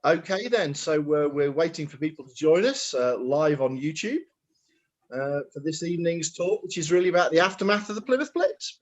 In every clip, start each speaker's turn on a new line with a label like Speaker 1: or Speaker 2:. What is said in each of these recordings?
Speaker 1: Okay, then. So we're waiting for people to join us live on YouTube for this evening's talk, which is really about the aftermath of the Plymouth Blitz.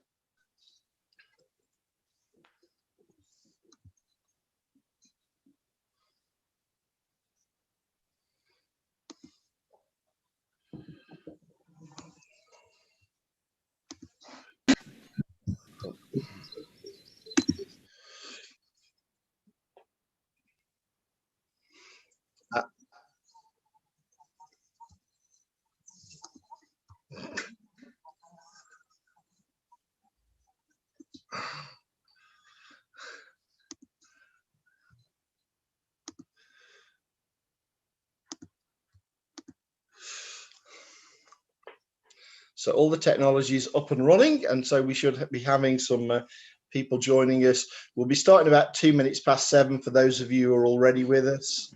Speaker 1: So all the technology is up and running, and so we should be having some people joining us. We'll be starting about 2 minutes past 7 for those of you who are already with us,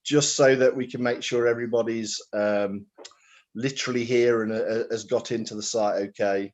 Speaker 1: just so that we can make sure everybody's literally here and has got into the site okay.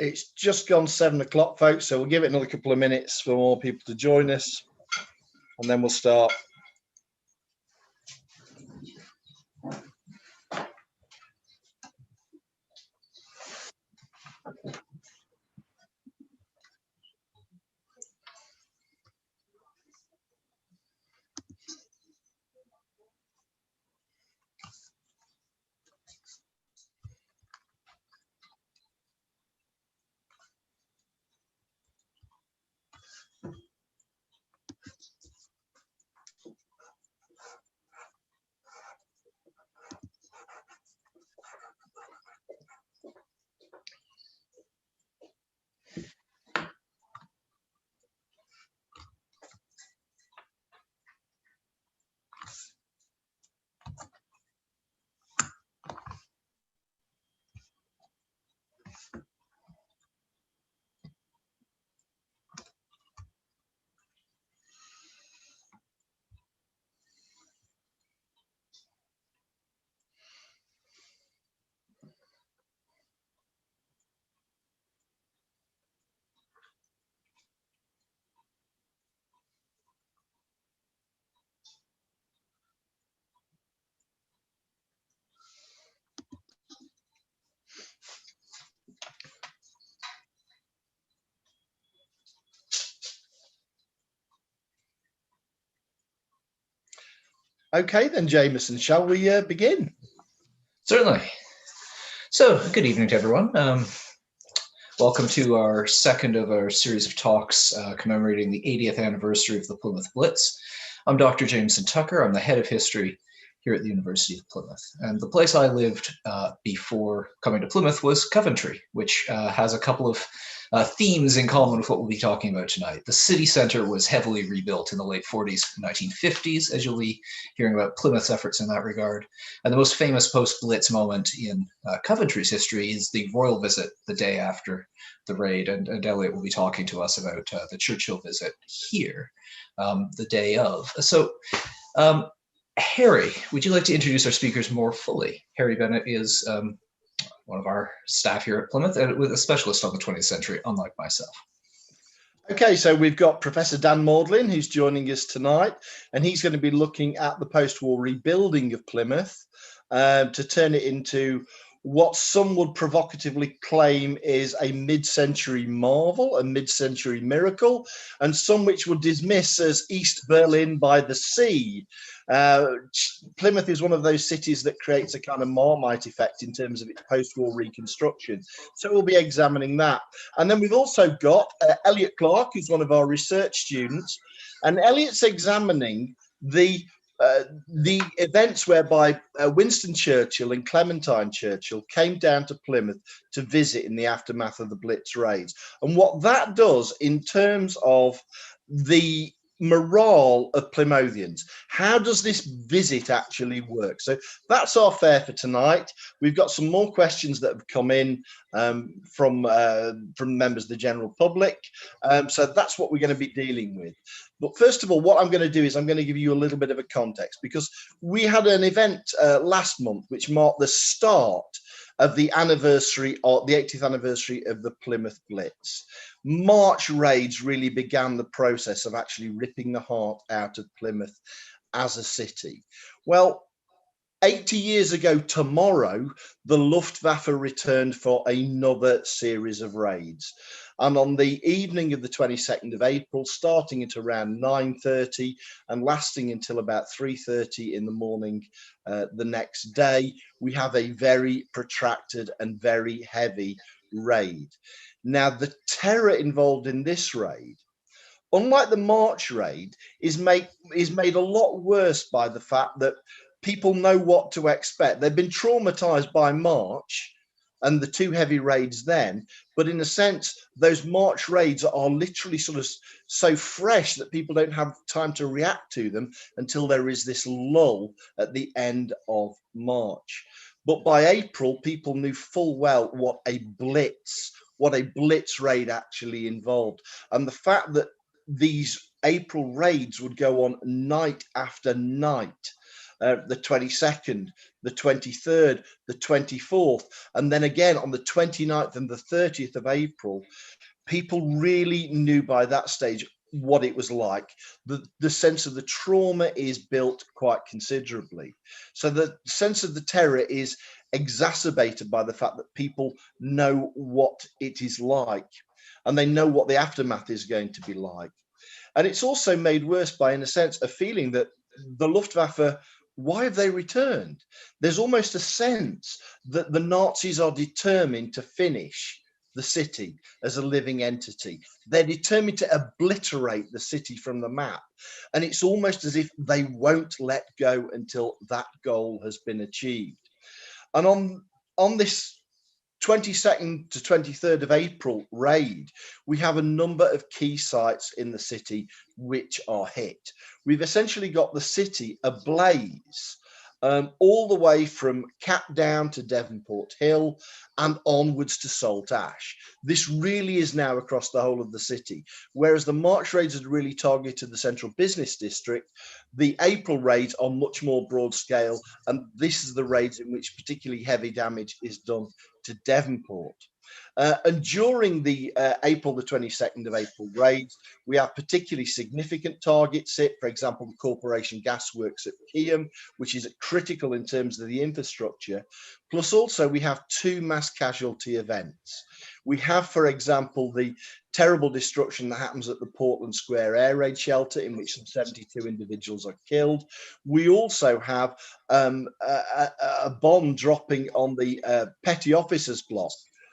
Speaker 1: It's just gone 7 o'clock, folks, so we'll give it another couple of minutes for more people to join us, and then we'll start. Okay, then, Jameson, shall we begin?
Speaker 2: Certainly. So, good evening to everyone. Welcome to our second of our series of talks commemorating the 80th anniversary of the Plymouth Blitz. I'm Dr. Jameson Tucker. I'm the head of history here at the University of Plymouth. And the place I lived before coming to Plymouth was Coventry, which has a couple of themes in common with what we'll be talking about tonight. The city centre was heavily rebuilt in the late 40s and 1950s, as you'll be hearing about Plymouth's efforts in that regard. And the most famous post-Blitz moment in Coventry's history is the royal visit the day after the raid. And Elliot will be talking to us about the Churchill visit here the day of. So, Harry, would you like to introduce our speakers more fully? Harry Bennett is one of our staff here at Plymouth, and with a specialist on the 20th century, unlike myself.
Speaker 1: Okay, so we've got Professor Dan Maudlin, who's joining us tonight, and he's going to be looking at the post-war rebuilding of Plymouth to turn it into what some would provocatively claim is a mid-century marvel, a mid-century miracle, and some which would dismiss as East Berlin by the sea. Plymouth is one of those cities that creates a kind of Marmite effect in terms of its post-war reconstruction. So we'll be examining that. And then we've also got Elliot Clark, who's one of our research students, and Elliot's examining the events whereby Winston Churchill and Clementine Churchill came down to Plymouth to visit in the aftermath of the Blitz raids, and what that does in terms of the morale of Plymouthians. How does this visit actually work? So that's our fare for tonight. We've got some more questions that have come in from members of the general public. So that's what we're going to be dealing with. But first of all, what I'm going to do is I'm going to give you a little bit of a context, because we had an event last month which marked the start of the anniversary, or the 80th anniversary of the Plymouth Blitz. March raids really began the process of actually ripping the heart out of Plymouth as a city. Well, 80 years ago tomorrow, the Luftwaffe returned for another series of raids. And on the evening of the 22nd of April, starting at around 9:30 and lasting until about 3:30 in the morning the next day, we have a very protracted and very heavy raid. Now, the terror involved in this raid, unlike the March raid, is made a lot worse by the fact that people know what to expect. They've been traumatized by March and the two heavy raids then, but in a sense, those March raids are literally sort of so fresh that people don't have time to react to them until there is this lull at the end of March. But by April, people knew full well what a blitz raid actually involved. And the fact that these April raids would go on night after night, the 22nd, the 23rd, the 24th, and then again on the 29th and the 30th of April, people really knew by that stage what it was like. The sense of the trauma is built quite considerably. So the sense of the terror is exacerbated by the fact that people know what it is like, and they know what the aftermath is going to be like. And it's also made worse by, in a sense, a feeling that the Luftwaffe, why have they returned? There's almost a sense that the Nazis are determined to finish the city as a living entity. They're determined to obliterate the city from the map. And it's almost as if they won't let go until that goal has been achieved. And on this 22nd to 23rd of April raid, we have a number of key sites in the city which are hit. We've essentially got the city ablaze, all the way from Capdown to Devonport Hill and onwards to Salt Ash. This really is now across the whole of the city. Whereas the March raids had really targeted the central business district, the April raids are much more broad scale, and this is the raids in which particularly heavy damage is done to Devonport. And during the April the 22nd of April raids, we have particularly significant targets hit. For example, the Corporation Gasworks at Keyham, which is critical in terms of the infrastructure. Plus also we have 2 mass casualty events. We have, for example, the terrible destruction that happens at the Portland Square air raid shelter, in which some 72 individuals are killed. We also have a bomb dropping on the Petty Officers Block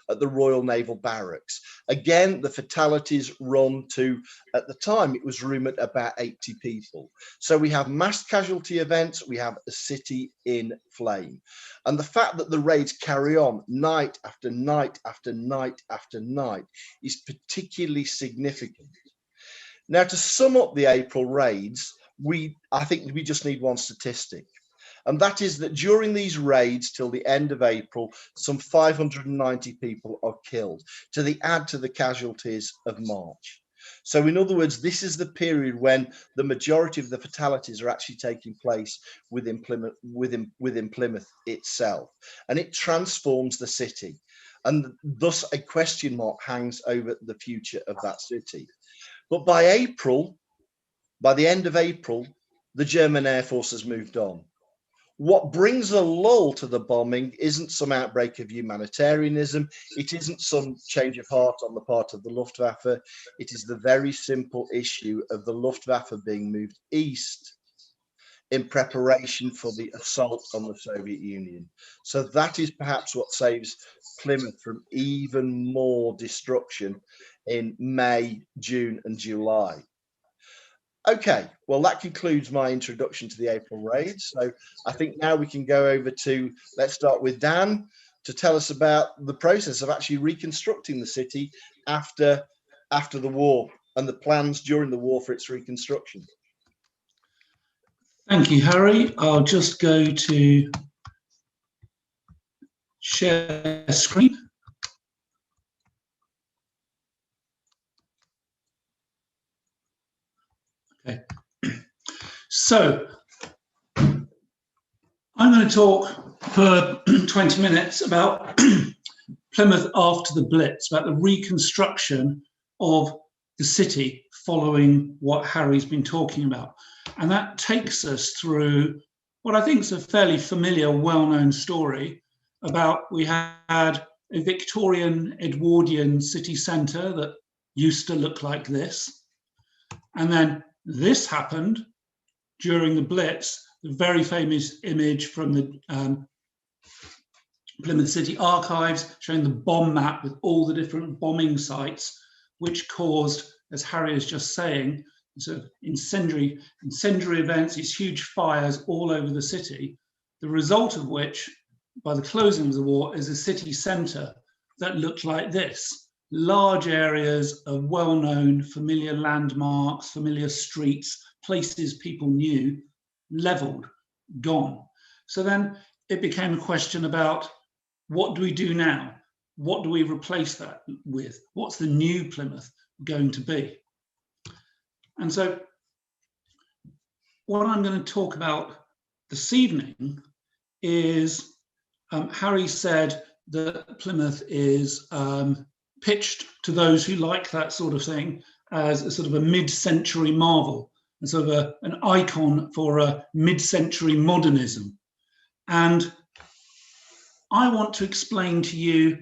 Speaker 1: at the Royal Naval Barracks. Again, the fatalities run to, at the time, it was rumoured about 80 people. So we have mass casualty events, we have a city in flame. And the fact that the raids carry on night after night after night after night is particularly significant. Now, to sum up the April raids, I think we just need one statistic. And that is that during these raids till the end of April, some 590 people are killed, add to the casualties of March. So in other words, this is the period when the majority of the fatalities are actually taking place within Plymouth itself. And it transforms the city. And thus a question mark hangs over the future of that city. But by the end of April, the German Air Force has moved on. What brings a lull to the bombing isn't some outbreak of humanitarianism. It isn't some change of heart on the part of the Luftwaffe. It is the very simple issue of the Luftwaffe being moved east in preparation for the assault on the Soviet Union. So that is perhaps what saves Plymouth from even more destruction in May, June, and July. Okay, well, that concludes my introduction to the April raids. So I think now we can go over to, let's start with Dan to tell us about the process of actually reconstructing the city after the war and the plans during the war for its reconstruction.
Speaker 3: Thank you, Harry. I'll just go to share screen. Okay. So I'm going to talk for 20 minutes about Plymouth after the Blitz, about the reconstruction of the city following what Harry's been talking about. And that takes us through what I think is a fairly familiar, well-known story about we had a Victorian Edwardian city centre that used to look like this. And then this happened during the Blitz, the very famous image from the Plymouth City Archives showing the bomb map with all the different bombing sites, which caused, as Harry is just saying, sort of incendiary events, these huge fires all over the city, the result of which, by the closing of the war, is a city centre that looked like this. Large areas of well-known, familiar landmarks, familiar streets, places people knew, levelled, gone. So then it became a question about, what do we do now? What do we replace that with? What's the new Plymouth going to be? And so what I'm going to talk about this evening is, Harry said that Plymouth is pitched to those who like that sort of thing as a sort of a mid-century marvel, and sort of an icon for a mid-century modernism. And I want to explain to you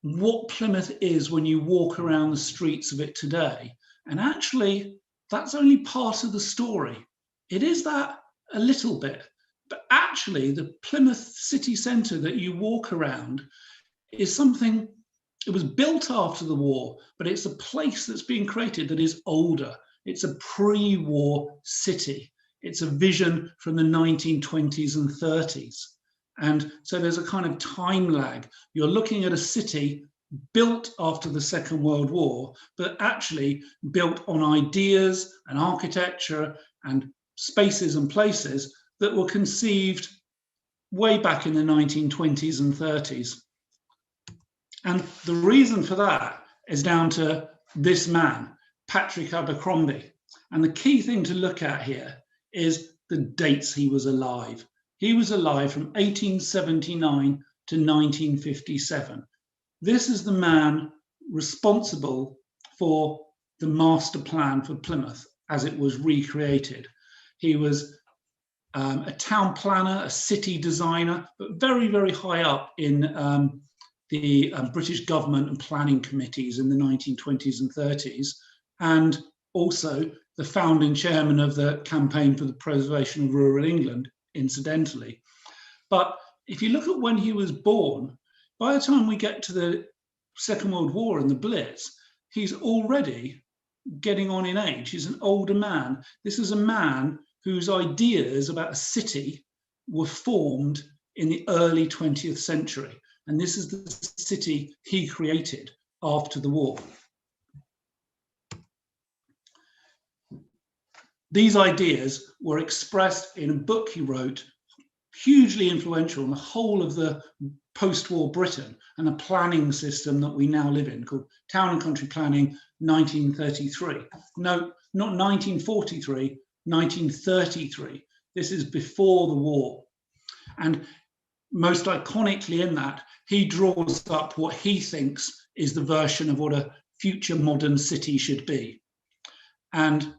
Speaker 3: what Plymouth is when you walk around the streets of it today. And actually, that's only part of the story. It is that a little bit, but actually the Plymouth city centre that you walk around is something, it was built after the war, but it's a place that's being created that is older. It's a pre-war city. It's a vision from the 1920s and 30s. And so there's a kind of time lag. You're looking at a city built after the Second World War, but actually built on ideas and architecture and spaces and places that were conceived way back in the 1920s and 30s. And the reason for that is down to this man, Patrick Abercrombie. And the key thing to look at here is the dates he was alive. He was alive from 1879 to 1957. this is the man responsible for the master plan for Plymouth as it was recreated. He was a town planner, a city designer, but very, very high up in the British government and planning committees in the 1920s and 30s, and also the founding chairman of the Campaign for the Preservation of Rural England, incidentally. But if you look at when he was born, by the time we get to the Second World War and the Blitz, he's already getting on in age. He's an older man. This is a man whose ideas about a city were formed in the early 20th century. And this is the city he created after the war. These ideas were expressed in a book he wrote, hugely influential on the whole of the post-war Britain and the planning system that we now live in, called Town and Country Planning 1933. No, not 1943, 1933. This is before the war. And most iconically in that, he draws up what he thinks is the version of what a future modern city should be. And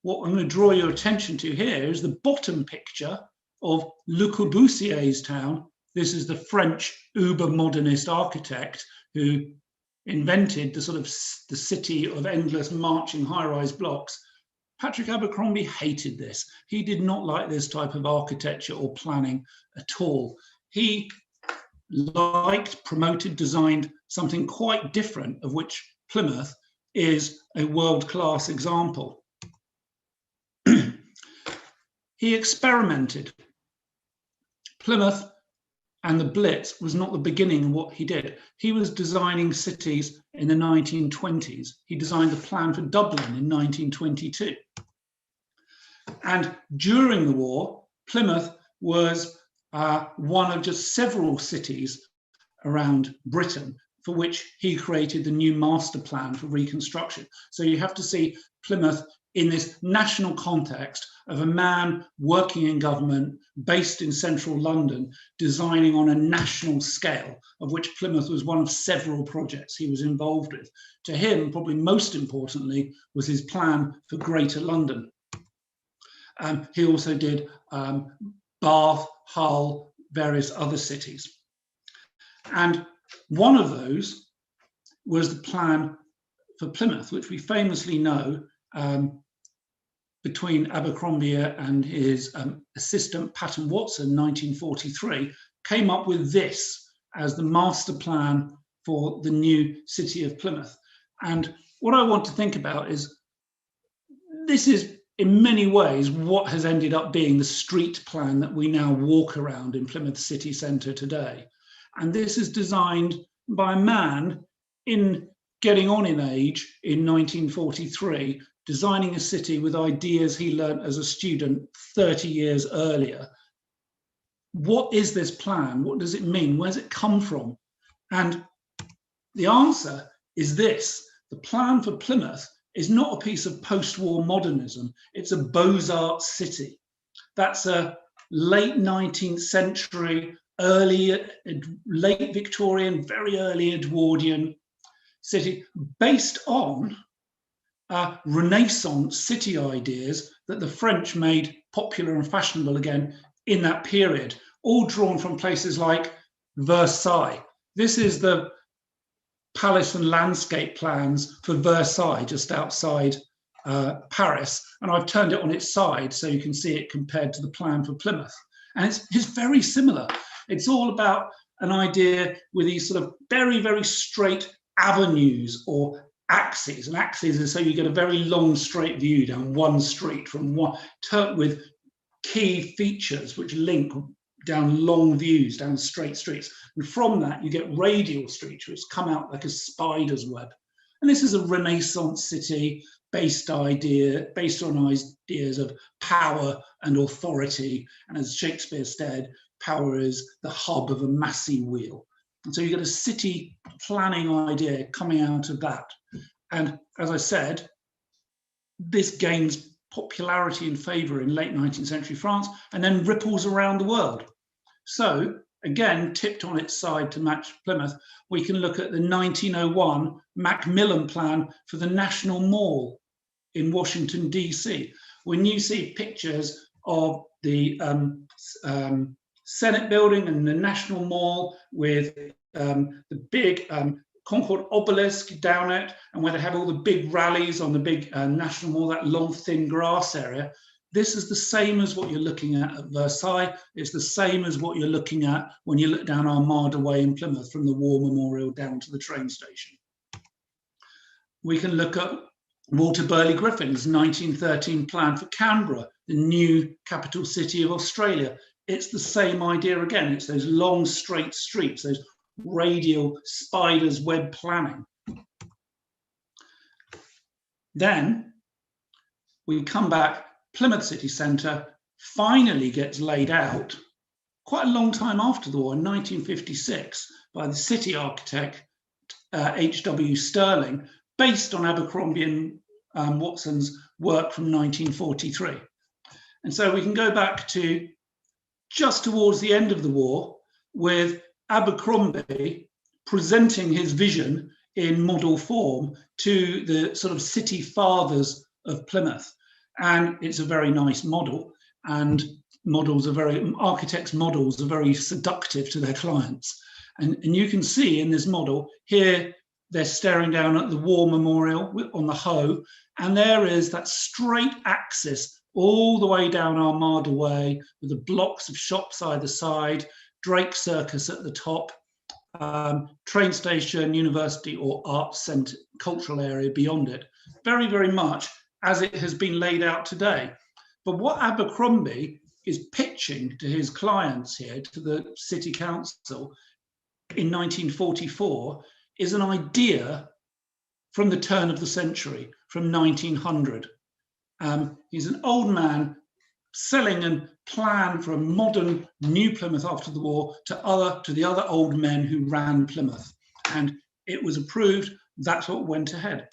Speaker 3: what I'm going to draw your attention to here is the bottom picture of Le Corbusier's town. This is the French uber-modernist architect who invented the sort of the city of endless marching high-rise blocks. Patrick Abercrombie hated this. He did not like this type of architecture or planning at all. He liked, promoted, designed something quite different, of which Plymouth is a world-class example. He experimented. Plymouth and the Blitz was not the beginning of what he did. He was designing cities in the 1920s. He designed the plan for Dublin in 1922. And during the war, Plymouth was one of just several cities around Britain for which he created the new master plan for reconstruction. So you have to see Plymouth in this national context of a man working in government, based in central London, designing on a national scale, of which Plymouth was one of several projects he was involved with. To him, probably most importantly, was his plan for Greater London. He also did Bath, Hull, various other cities. And one of those was the plan for Plymouth, which we famously know between Abercrombie and his assistant Patton Watson, 1943, came up with this as the master plan for the new city of Plymouth. And what I want to think about is, this is in many ways what has ended up being the street plan that we now walk around in Plymouth city centre today. And this is designed by a man in getting on in age in 1943, designing a city with ideas he learned as a student 30 years earlier. What is this plan? What does it mean? Where does it come from? And the answer is this: the plan for Plymouth is not a piece of post-war modernism. It's a Beaux-Arts city. That's a late 19th century, late Victorian, very early Edwardian city based on Renaissance city ideas that the French made popular and fashionable again in that period, all drawn from places like Versailles. This is the palace and landscape plans for Versailles, just outside Paris. And I've turned it on its side so you can see it compared to the plan for Plymouth. And it's very similar. It's all about an idea with these sort of very, very straight avenues or axes. And axes is so you get a very long straight view down one street from one, with key features which link down long views down straight streets. And from that you get radial streets which come out like a spider's web. And this is a Renaissance city based on ideas of power and authority. And as Shakespeare said, power is the hub of a massy wheel. And so you get a city planning idea coming out of that. And as I said, this gains popularity and favour in late 19th century France and then ripples around the world. So again, tipped on its side to match Plymouth, we can look at the 1901 Macmillan plan for the National Mall in Washington, D.C. When you see pictures of the Senate building and the National Mall with the big Concord obelisk down it, and where they have all the big rallies on the big National Mall, that long, thin grass area, this is the same as what you're looking at Versailles. It's the same as what you're looking at when you look down Armada Way in Plymouth from the War Memorial down to the train station. We can look at Walter Burley Griffin's 1913 plan for Canberra, the new capital city of Australia. It's the same idea again. It's those long, straight streets, those radial spider's web planning. Then we come back. Plymouth city centre finally gets laid out quite a long time after the war, in 1956, by the city architect H.W. Stirling, based on Abercrombie and Watson's work from 1943. And so we can go back to just towards the end of the war with Abercrombie presenting his vision in model form to the sort of city fathers of Plymouth. And it's a very nice model, and architects' models are very seductive to their clients. And you can see in this model here, they're staring down at the War Memorial on the Hoe, and there is that straight axis all the way down Armada Way with the blocks of shops either side, Drake Circus at the top, train station, university or arts centre, cultural area beyond it. Very, very much as it has been laid out today. But what Abercrombie is pitching to his clients here, to the City Council in 1944, is an idea from the turn of the century, from 1900. He's an old man selling a plan for a modern new Plymouth after the war to the other old men who ran Plymouth. And it was approved, that's what went ahead.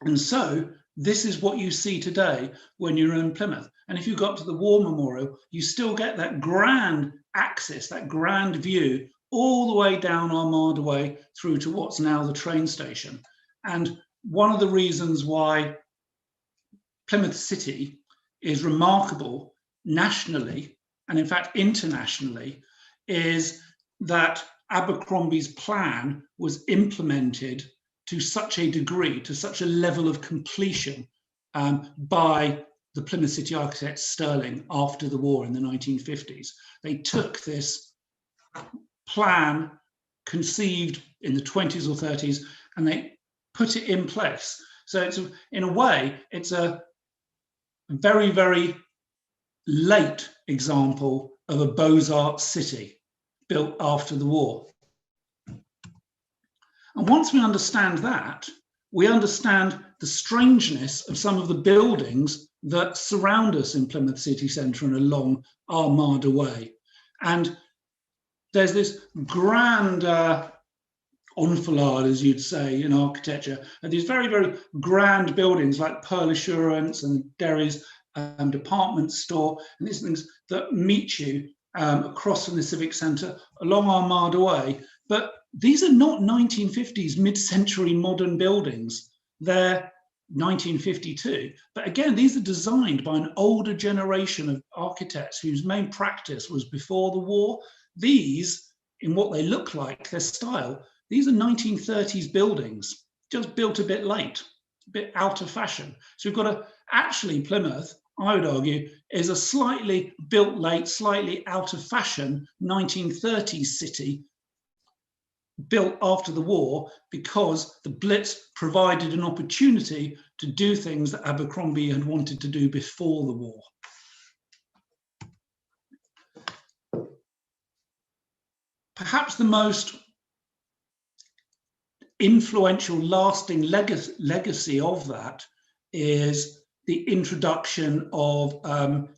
Speaker 3: And so this is what you see today when you're in Plymouth. And if you got to the War Memorial, you still get that grand axis, that grand view, all the way down Armada Way through to what's now the train station. And one of the reasons why Plymouth City is remarkable nationally, and in fact internationally, is that Abercrombie's plan was implemented to such a degree, to such a level of completion by the Plymouth City architect Stirling after the war in the 1950s. They took this plan conceived in the 20s or 30s and they put it in place. So it's in a way, it's a very, very late example of a Beaux-Arts city built after the war. And once we understand that, we understand the strangeness of some of the buildings that surround us in Plymouth city centre and along Armada Way. And there's this grand enfilade, as you'd say, in architecture, and these very, very grand buildings like Pearl Assurance and Derry's department store, and these things that meet you across from the Civic Centre along Armada Way. But these are not 1950s mid-century modern buildings. They're 1952. But again, these are designed by an older generation of architects whose main practice was before the war. These, in what they look like, their style, these are 1930s buildings, just built a bit late, a bit out of fashion. So we've got actually Plymouth, I would argue, is a slightly built late, slightly out of fashion 1930s city built after the war, because the Blitz provided an opportunity to do things that Abercrombie had wanted to do before the war. Perhaps the most influential, lasting legacy of that is the introduction of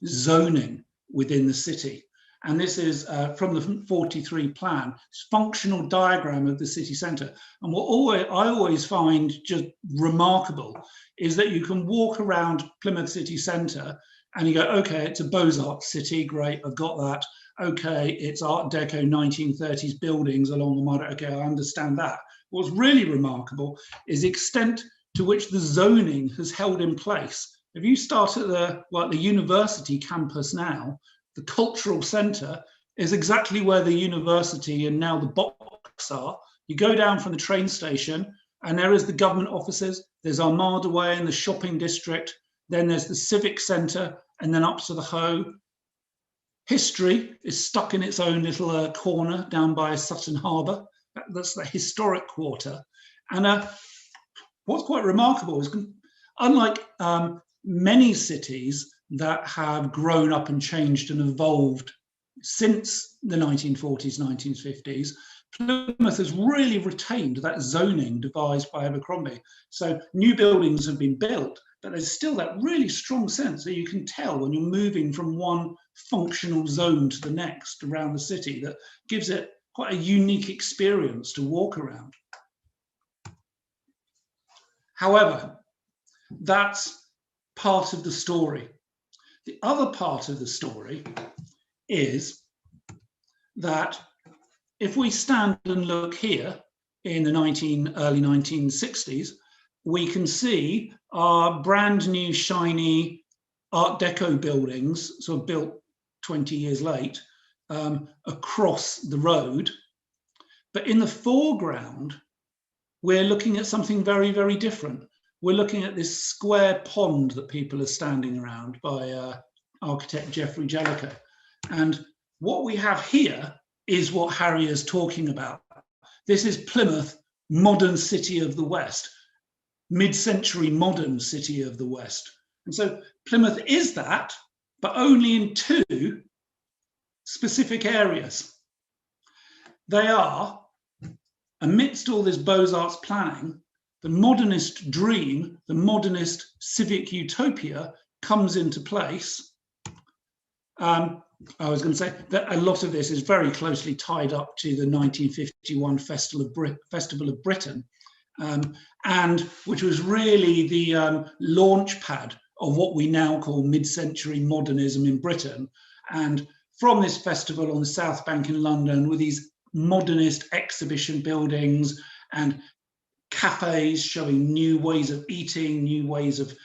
Speaker 3: zoning within the city. And this is from the 43 plan, it's functional diagram of the city centre. And what I always find just remarkable is that you can walk around Plymouth city centre and you go, okay, it's a Beaux-Arts city, great, I've got that. okay, it's Art Deco 1930s buildings along the Murray. Okay, I understand that. What's really remarkable is the extent to which the zoning has held in place. If you start at the university campus now, the cultural centre is exactly where the university and now the box are. You go down from the train station and there is the government offices, there's Armada Way and the shopping district, then there's the civic centre, and then up to the Hoe. History is stuck in its own little corner down by Sutton Harbour. That's the historic quarter. And what's quite remarkable is, unlike many cities that have grown up and changed and evolved since the 1940s, 1950s, Plymouth has really retained that zoning devised by Abercrombie. So new buildings have been built, but there's still that really strong sense that you can tell when you're moving from one functional zone to the next around the city, that gives it quite a unique experience to walk around. However, that's part of the story. The other part of the story is that if we stand and look here in the early 1960s, we can see our brand new shiny Art Deco buildings, sort of built 20 years late, across the road. But in the foreground, we're looking at something very, very different. We're looking at this square pond that people are standing around by architect Geoffrey Jellicoe. And what we have here is what Harry is talking about. This is Plymouth, modern city of the West, mid-century modern city of the West. And so Plymouth is that, but only in two specific areas. They are, amidst all this Beaux-Arts planning, the modernist dream, the modernist civic utopia comes into place. I was going to say that a lot of this is very closely tied up to the 1951 Festival of Britain, and which was really the launch pad of what we now call mid-century modernism in Britain. And from this festival on the South Bank in London, with these modernist exhibition buildings and cafes showing new ways of eating, new ways of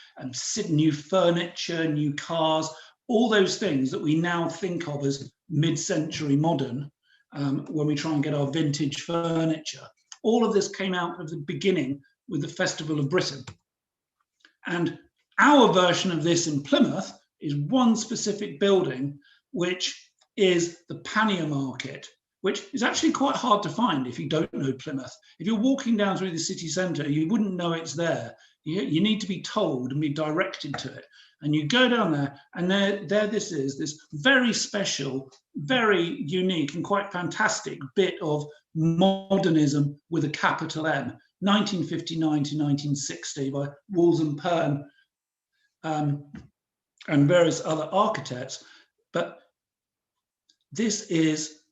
Speaker 3: new furniture, new cars, all those things that we now think of as mid-century modern when we try and get our vintage furniture. All of this came out of the beginning with the Festival of Britain. And our version of this in Plymouth is one specific building, which is the Pannier Market, which is actually quite hard to find if you don't know Plymouth. If you're walking down through the city centre, you wouldn't know it's there. You need to be told and be directed to it. And you go down there, and there this is, this very special, very unique and quite fantastic bit of modernism with a capital M, 1959 to 1960 by Walls & Pern and various other architects. But this is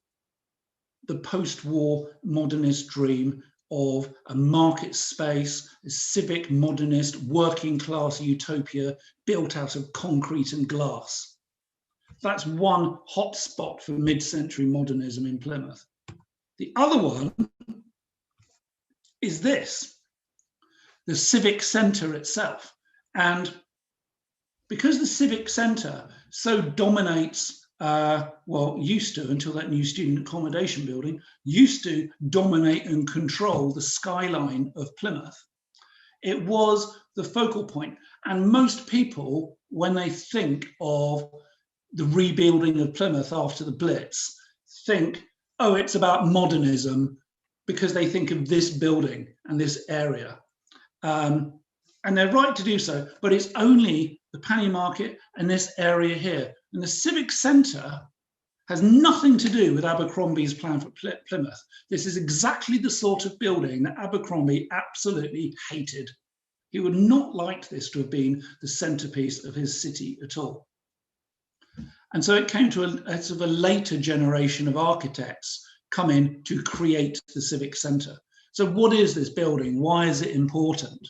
Speaker 3: the post-war modernist dream of a market space, a civic modernist working class utopia built out of concrete and glass. That's one hot spot for mid-century modernism in Plymouth. The other one is this, the civic centre itself. And because the civic centre so dominates, well, used to, until that new student accommodation building, used to dominate and control the skyline of Plymouth, it was the focal point. And most people, when they think of the rebuilding of Plymouth after the Blitz, think, oh, it's about modernism, because they think of this building and this area. And they're right to do so, but it's only the Pannier Market and this area here. And the civic centre has nothing to do with Abercrombie's plan for Plymouth. This is exactly the sort of building that Abercrombie absolutely hated. He would not like this to have been the centrepiece of his city at all. And so it came to a sort of a later generation of architects come in to create the civic centre. So what is this building? Why is it important?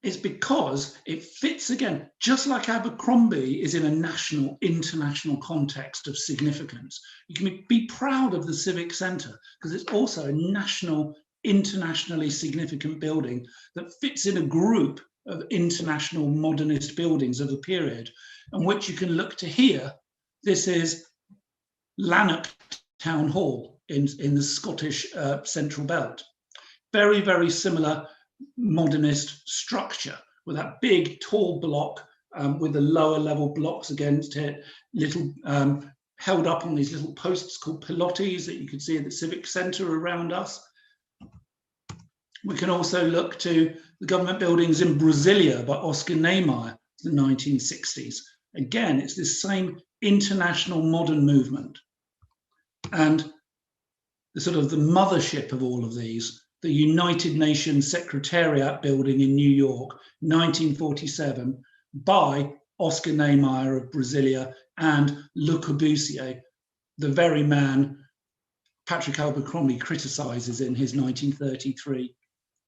Speaker 3: It's because it fits, again, just like Abercrombie is in a national, international context of significance. You can be proud of the Civic Centre because it's also a national, internationally significant building that fits in a group of international modernist buildings of the period, and which you can look to here. This is Lanark Town Hall in the Scottish Central Belt. Very, very similar modernist structure with that big tall block with the lower level blocks against it, little held up on these little posts called pilotis that you can see in the Civic Centre around us. We can also look to the government buildings in Brasilia by Oscar Niemeyer, the 1960s. Again, it's this same international modern movement. And the sort of the mothership of all of these, the United Nations Secretariat building in New York, 1947, by Oscar Niemeyer of Brasilia and Le Corbusier, the very man Patrick Abercrombie criticises in his 1933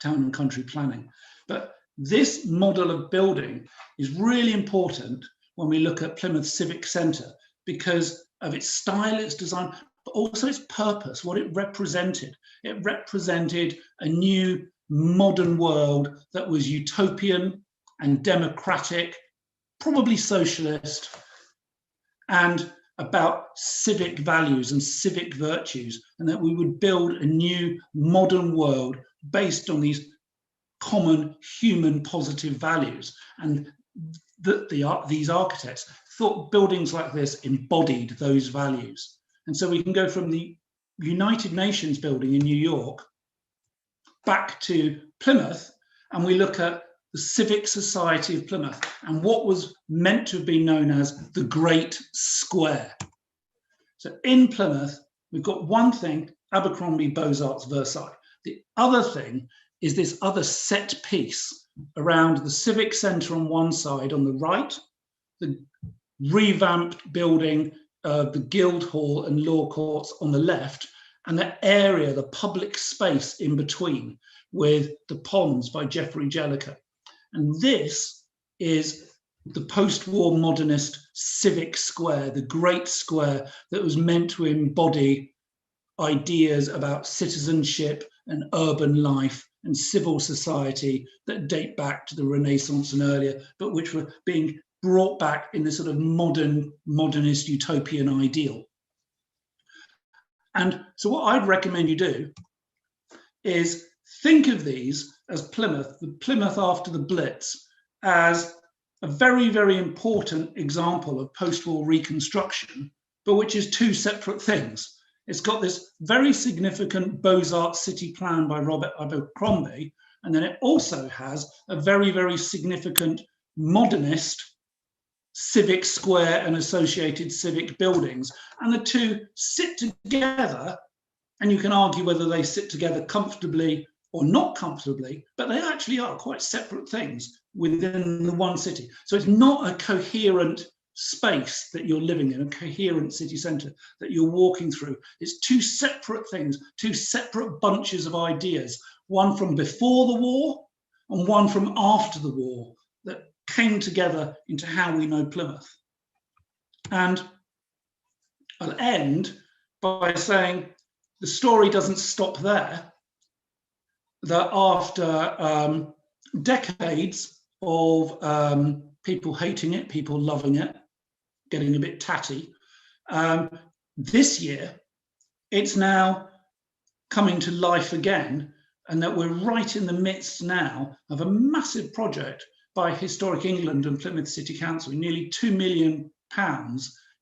Speaker 3: Town and Country Planning. But this model of building is really important when we look at Plymouth Civic Centre because of its style, its design, but also its purpose, what it represented. It represented a new modern world that was utopian and democratic, probably socialist, and about civic values and civic virtues, and that we would build a new modern world based on these common human positive values. And these architects thought buildings like this embodied those values. And so we can go from the United Nations building in New York back to Plymouth, and we look at the Civic Society of Plymouth and what was meant to have been known as the Great Square. So in Plymouth, we've got one thing, Abercrombie, Beaux-Arts, Versailles. The other thing is this other set piece around the Civic Centre on one side on the right, the revamped building, the Guildhall and Law Courts on the left, and the area, the public space in between with the ponds by Geoffrey Jellicoe. And this is the post-war modernist civic square, the great square that was meant to embody ideas about citizenship and urban life and civil society that date back to the Renaissance and earlier, but which were being brought back in this sort of modernist utopian ideal. And so what I'd recommend you do is think of these as Plymouth, the Plymouth after the Blitz, as a very, very important example of post-war reconstruction, but which is two separate things. It's got this very significant Beaux-Arts city plan by Robert Abercrombie, and then it also has a very, very significant modernist civic square and associated civic buildings. And the two sit together, and you can argue whether they sit together comfortably or not comfortably, but they actually are quite separate things within the one city. So it's not a coherent space that you're living in, a coherent city centre that you're walking through. It's two separate things, two separate bunches of ideas, one from before the war and one from after the war, that came together into how we know Plymouth. And I'll end by saying the story doesn't stop there, that after decades of people hating it, people loving it, getting a bit tatty, this year it's now coming to life again, and that we're right in the midst now of a massive project by Historic England and Plymouth City Council, nearly £2 million.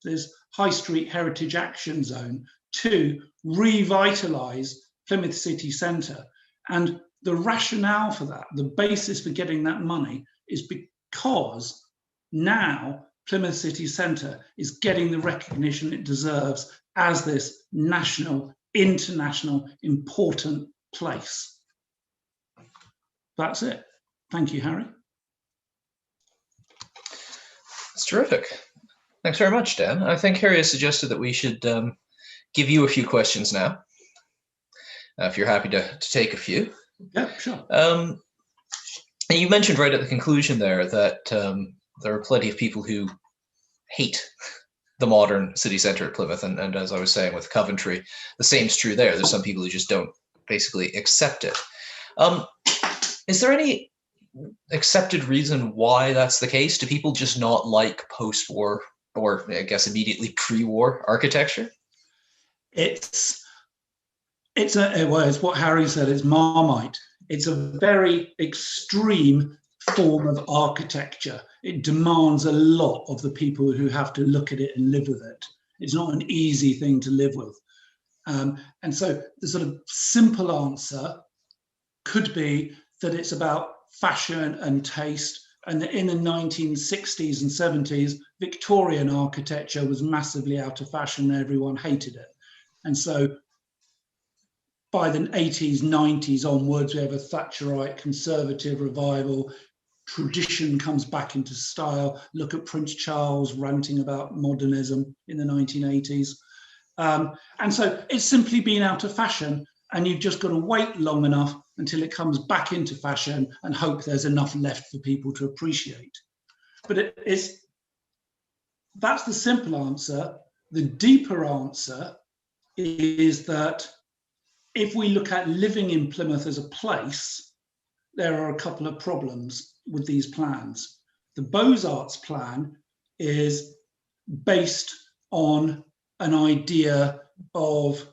Speaker 3: There's High Street Heritage Action Zone to revitalise Plymouth City Centre. And the rationale for that, the basis for getting that money, is because now Plymouth City Centre is getting the recognition it deserves as this national, international, important place. That's it. Thank you, Harry.
Speaker 2: That's terrific. Thanks very much, Dan. I think Harry has suggested that we should give you a few questions now, if you're happy to take a few.
Speaker 3: Yeah, sure.
Speaker 2: And you mentioned right at the conclusion there that there are plenty of people who hate the modern city centre at Plymouth. And as I was saying with Coventry, the same's true there. There's some people who just don't basically accept it. Is there any accepted reason why that's the case? Do people just not like post-war, or I guess immediately pre-war architecture?
Speaker 3: It's what Harry said, it's Marmite. It's a very extreme form of architecture. It demands a lot of the people who have to look at it and live with it. It's not an easy thing to live with. And so the sort of simple answer could be that it's about fashion and taste, and that in the 1960s and 70s, Victorian architecture was massively out of fashion and everyone hated it. And so by the 80s, 90s onwards, we have a Thatcherite conservative revival. Tradition comes back into style. Look at Prince Charles ranting about modernism in the 1980s. And so it's simply been out of fashion, and you've just got to wait long enough until it comes back into fashion and hope there's enough left for people to appreciate. But that's the simple answer. The deeper answer is that if we look at living in Plymouth as a place, there are a couple of problems with these plans. The Beaux-Arts plan is based on an idea of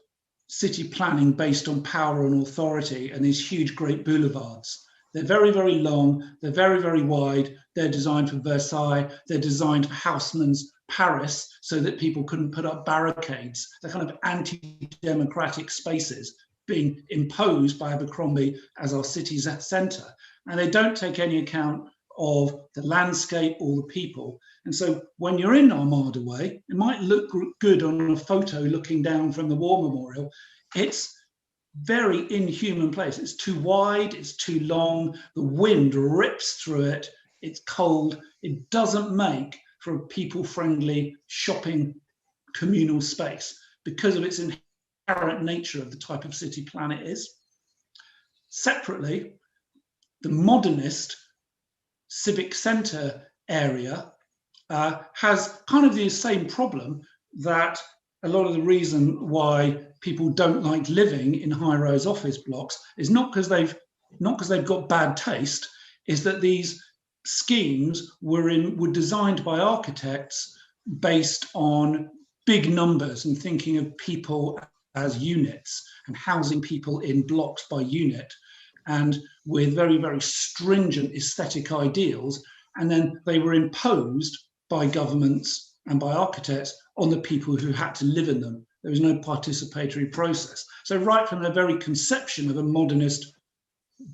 Speaker 3: city planning based on power and authority and these huge, great boulevards. They're very, very long, they're very, very wide, they're designed for Versailles, they're designed for Haussmann's Paris so that people couldn't put up barricades. They're kind of anti-democratic spaces being imposed by Abercrombie as our city's centre. And they don't take any account of the landscape or the people. And so when you're in Armada Way, it might look good on a photo looking down from the War Memorial. It's very inhuman place. It's too wide, it's too long, the wind rips through it, it's cold. It doesn't make for a people-friendly shopping communal space because of its inherent nature of the type of city plan it is. Separately, the modernist civic centre area has kind of the same problem, that a lot of the reason why people don't like living in high-rise office blocks is not because they've got bad taste, is that these schemes were designed by architects based on big numbers and thinking of people as units and housing people in blocks by unit, and with very, very stringent aesthetic ideals. And then they were imposed by governments and by architects on the people who had to live in them. There was no participatory process. So right from the very conception of a modernist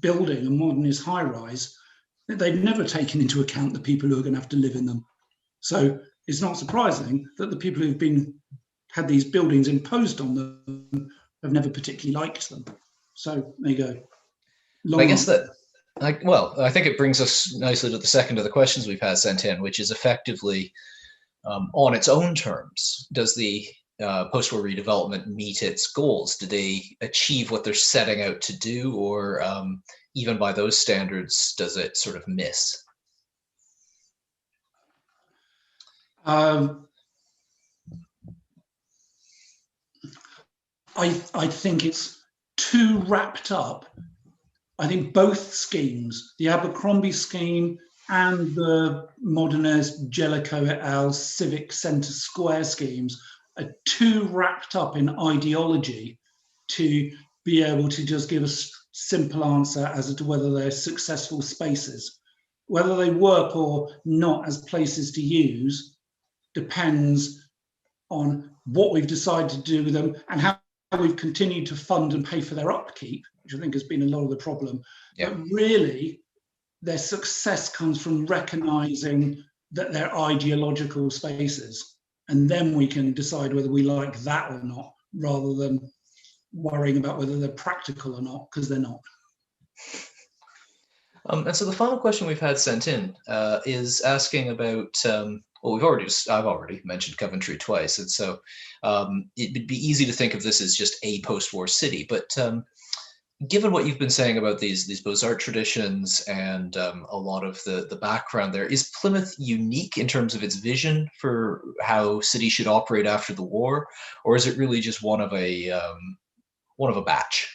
Speaker 3: building, a modernist high-rise, they've never taken into account the people who are going to have to live in them. So it's not surprising that the people who've had these buildings imposed on them have never particularly liked them. So there you go.
Speaker 2: I guess that, I think it brings us nicely to the second of the questions we've had sent in, which is effectively, on its own terms, does the post-war redevelopment meet its goals? Do they achieve what they're setting out to do, or even by those standards, does it sort of miss?
Speaker 3: I think it's too wrapped up. I think both schemes, the Abercrombie scheme and the modernist Jellicoe et al. Civic Centre Square schemes, are too wrapped up in ideology to be able to just give a simple answer as to whether they're successful spaces. Whether they work or not as places to use depends on what we've decided to do with them and how we've continued to fund and pay for their upkeep, which I think has been a lot of the problem. Yeah. But really, their success comes from recognizing that they're ideological spaces. And then we can decide whether we like that or not, rather than worrying about whether they're practical or not, because they're not.
Speaker 2: And so the final question we've had sent in is asking about, I've already mentioned Coventry twice, and so it would be easy to think of this as just a post-war city, but given what you've been saying about these Beaux-Arts traditions and a lot of the background there, is Plymouth unique in terms of its vision for how cities should operate after the war, or is it really just one of a batch?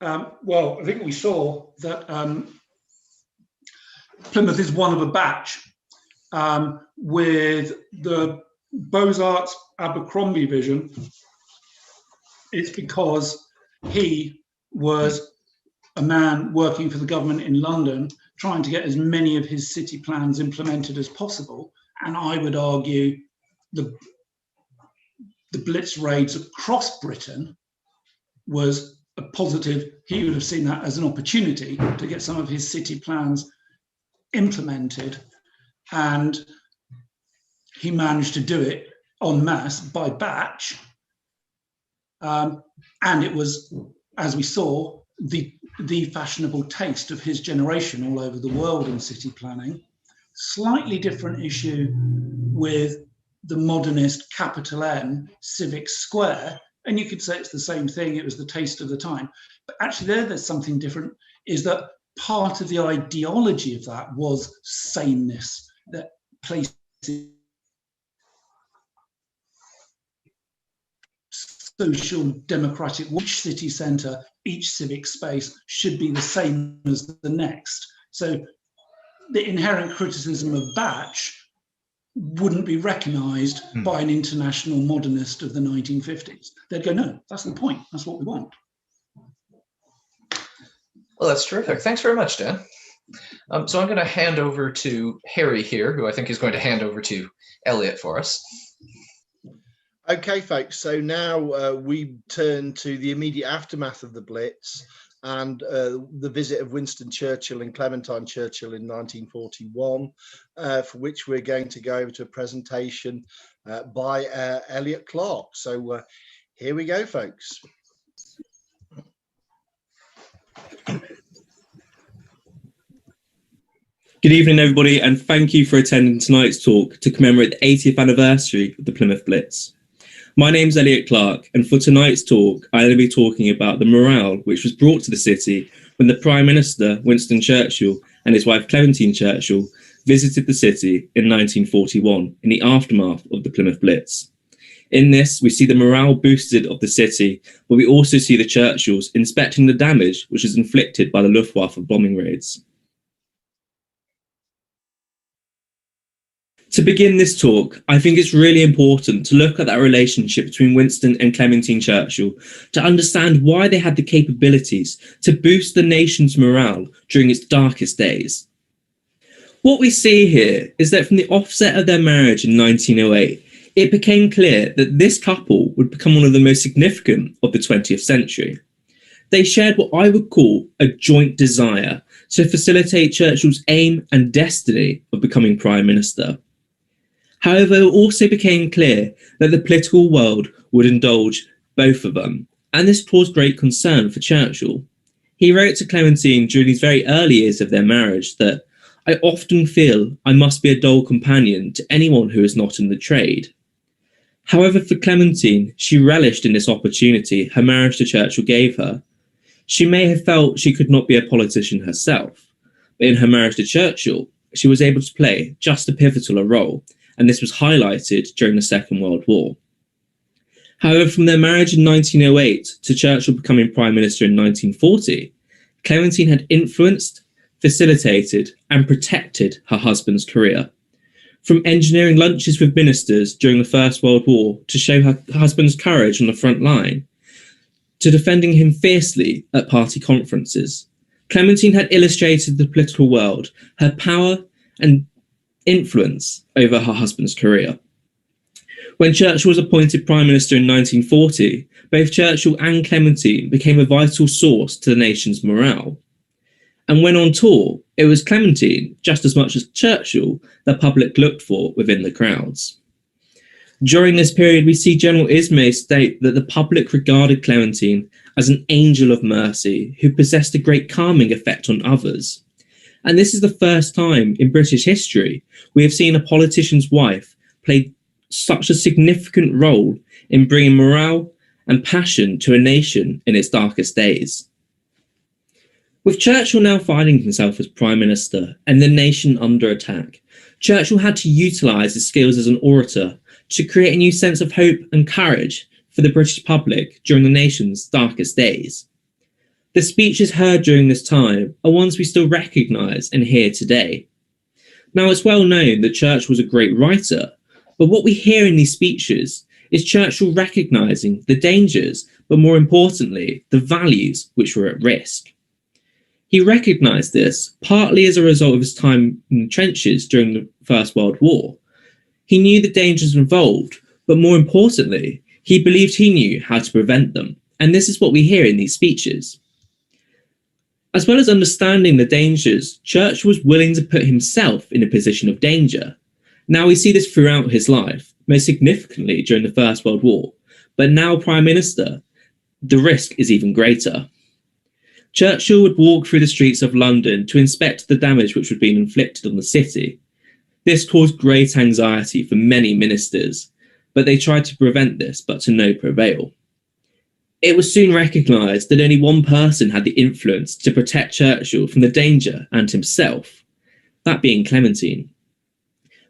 Speaker 3: Well, I think we saw that Plymouth is one of a batch, with the Beaux-Arts Abercrombie vision. It's because he was a man working for the government in London, trying to get as many of his city plans implemented as possible. And I would argue the Blitz raids across Britain was a positive. He would have seen that as an opportunity to get some of his city plans implemented. And he managed to do it en masse by batch. And it was, as we saw, the fashionable taste of his generation all over the world in city planning. Slightly different issue with the modernist capital M Civic Square. And you could say it's the same thing, it was the taste of the time. But actually there's something different, is that part of the ideology of that was sameness, that places social democratic, each city centre, each civic space should be the same as the next. So the inherent criticism of batch wouldn't be recognised by an international modernist of the 1950s. They'd go, no, that's the point. That's what we want.
Speaker 2: Well, that's terrific. Thanks very much, Dan. So I'm going to hand over to Harry here, who I think is going to hand over to Elliot for us.
Speaker 1: Okay, folks. So now we turn to the immediate aftermath of the Blitz and the visit of Winston Churchill and Clementine Churchill in 1941, for which we're going to go over to a presentation by Elliot Clark. So here we go, folks.
Speaker 4: Good evening, everybody, and thank you for attending tonight's talk to commemorate the 80th anniversary of the Plymouth Blitz. My name's Elliot Clark, and for tonight's talk, I'm going to be talking about the morale which was brought to the city when the Prime Minister, Winston Churchill, and his wife Clementine Churchill visited the city in 1941 in the aftermath of the Plymouth Blitz. In this, we see the morale boosted of the city, but we also see the Churchills inspecting the damage which was inflicted by the Luftwaffe bombing raids. To begin this talk, I think it's really important to look at that relationship between Winston and Clementine Churchill to understand why they had the capabilities to boost the nation's morale during its darkest days. What we see here is that from the offset of their marriage in 1908, it became clear that this couple would become one of the most significant of the 20th century. They shared what I would call a joint desire to facilitate Churchill's aim and destiny of becoming Prime Minister. However, it also became clear that the political world would indulge both of them, and this caused great concern for Churchill. He wrote to Clementine during these very early years of their marriage that, "I often feel I must be a dull companion to anyone who is not in the trade." However, for Clementine, she relished in this opportunity her marriage to Churchill gave her. She may have felt she could not be a politician herself, but in her marriage to Churchill, she was able to play just as pivotal a role, and this was highlighted during the Second World War. However, from their marriage in 1908 to Churchill becoming Prime Minister in 1940, Clementine had influenced, facilitated, and protected her husband's career. From engineering lunches with ministers during the First World War to show her husband's courage on the front line, to defending him fiercely at party conferences, Clementine had illustrated the political world her power and influence over her husband's career. When Churchill was appointed Prime Minister in 1940, both Churchill and Clementine became a vital source to the nation's morale. And when on tour, it was Clementine, just as much as Churchill, the public looked for within the crowds. During this period, we see General Ismay state that the public regarded Clementine as an angel of mercy who possessed a great calming effect on others. And this is the first time in British history we have seen a politician's wife play such a significant role in bringing morale and passion to a nation in its darkest days. With Churchill now finding himself as Prime Minister and the nation under attack, Churchill had to utilise his skills as an orator to create a new sense of hope and courage for the British public during the nation's darkest days. The speeches heard during this time are ones we still recognise and hear today. Now, it's well known that Churchill was a great writer, but what we hear in these speeches is Churchill recognising the dangers, but more importantly, the values which were at risk. He recognised this partly as a result of his time in the trenches during the First World War. He knew the dangers involved, but more importantly, he believed he knew how to prevent them, and this is what we hear in these speeches. As well as understanding the dangers, Churchill was willing to put himself in a position of danger. Now we see this throughout his life, most significantly during the First World War, but now Prime Minister, the risk is even greater. Churchill would walk through the streets of London to inspect the damage which had been inflicted on the city. This caused great anxiety for many ministers, but they tried to prevent this, but to no avail. It was soon recognised that only one person had the influence to protect Churchill from the danger and himself, that being Clementine.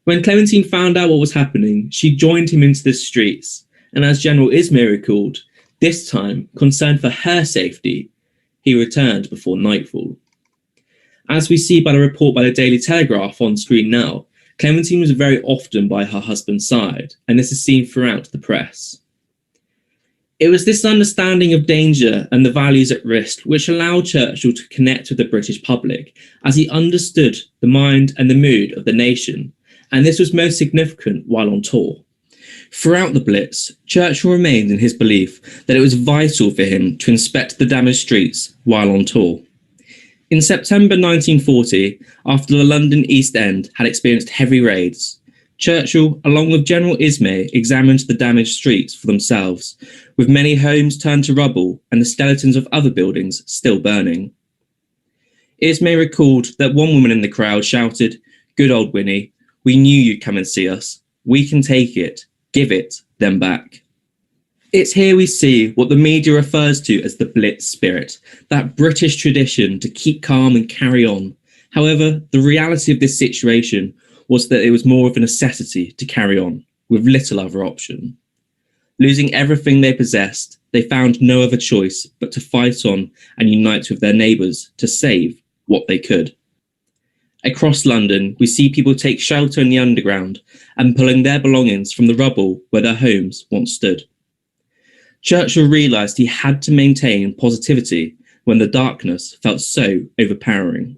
Speaker 4: When Clementine found out what was happening, she joined him into the streets, and as General Ismay recalled, this time, concerned for her safety, he returned before nightfall. As we see by the report by the Daily Telegraph on screen now, Clementine was very often by her husband's side, and this is seen throughout the press. It was this understanding of danger and the values at risk which allowed Churchill to connect with the British public as he understood the mind and the mood of the nation, and this was most significant while on tour. Throughout the Blitz, Churchill remained in his belief that it was vital for him to inspect the damaged streets while on tour. In September 1940, after the London East End had experienced heavy raids, Churchill, along with General Ismay, examined the damaged streets for themselves, with many homes turned to rubble and the skeletons of other buildings still burning. Ismay recalled that one woman in the crowd shouted, "Good old Winnie, we knew you'd come and see us. We can take it. Give it, then back." It's here we see what the media refers to as the Blitz spirit, that British tradition to keep calm and carry on. However, the reality of this situation was that it was more of a necessity to carry on, with little other option. Losing everything they possessed, they found no other choice but to fight on and unite with their neighbours to save what they could. Across London, we see people take shelter in the underground and pulling their belongings from the rubble where their homes once stood. Churchill realised he had to maintain positivity when the darkness felt so overpowering.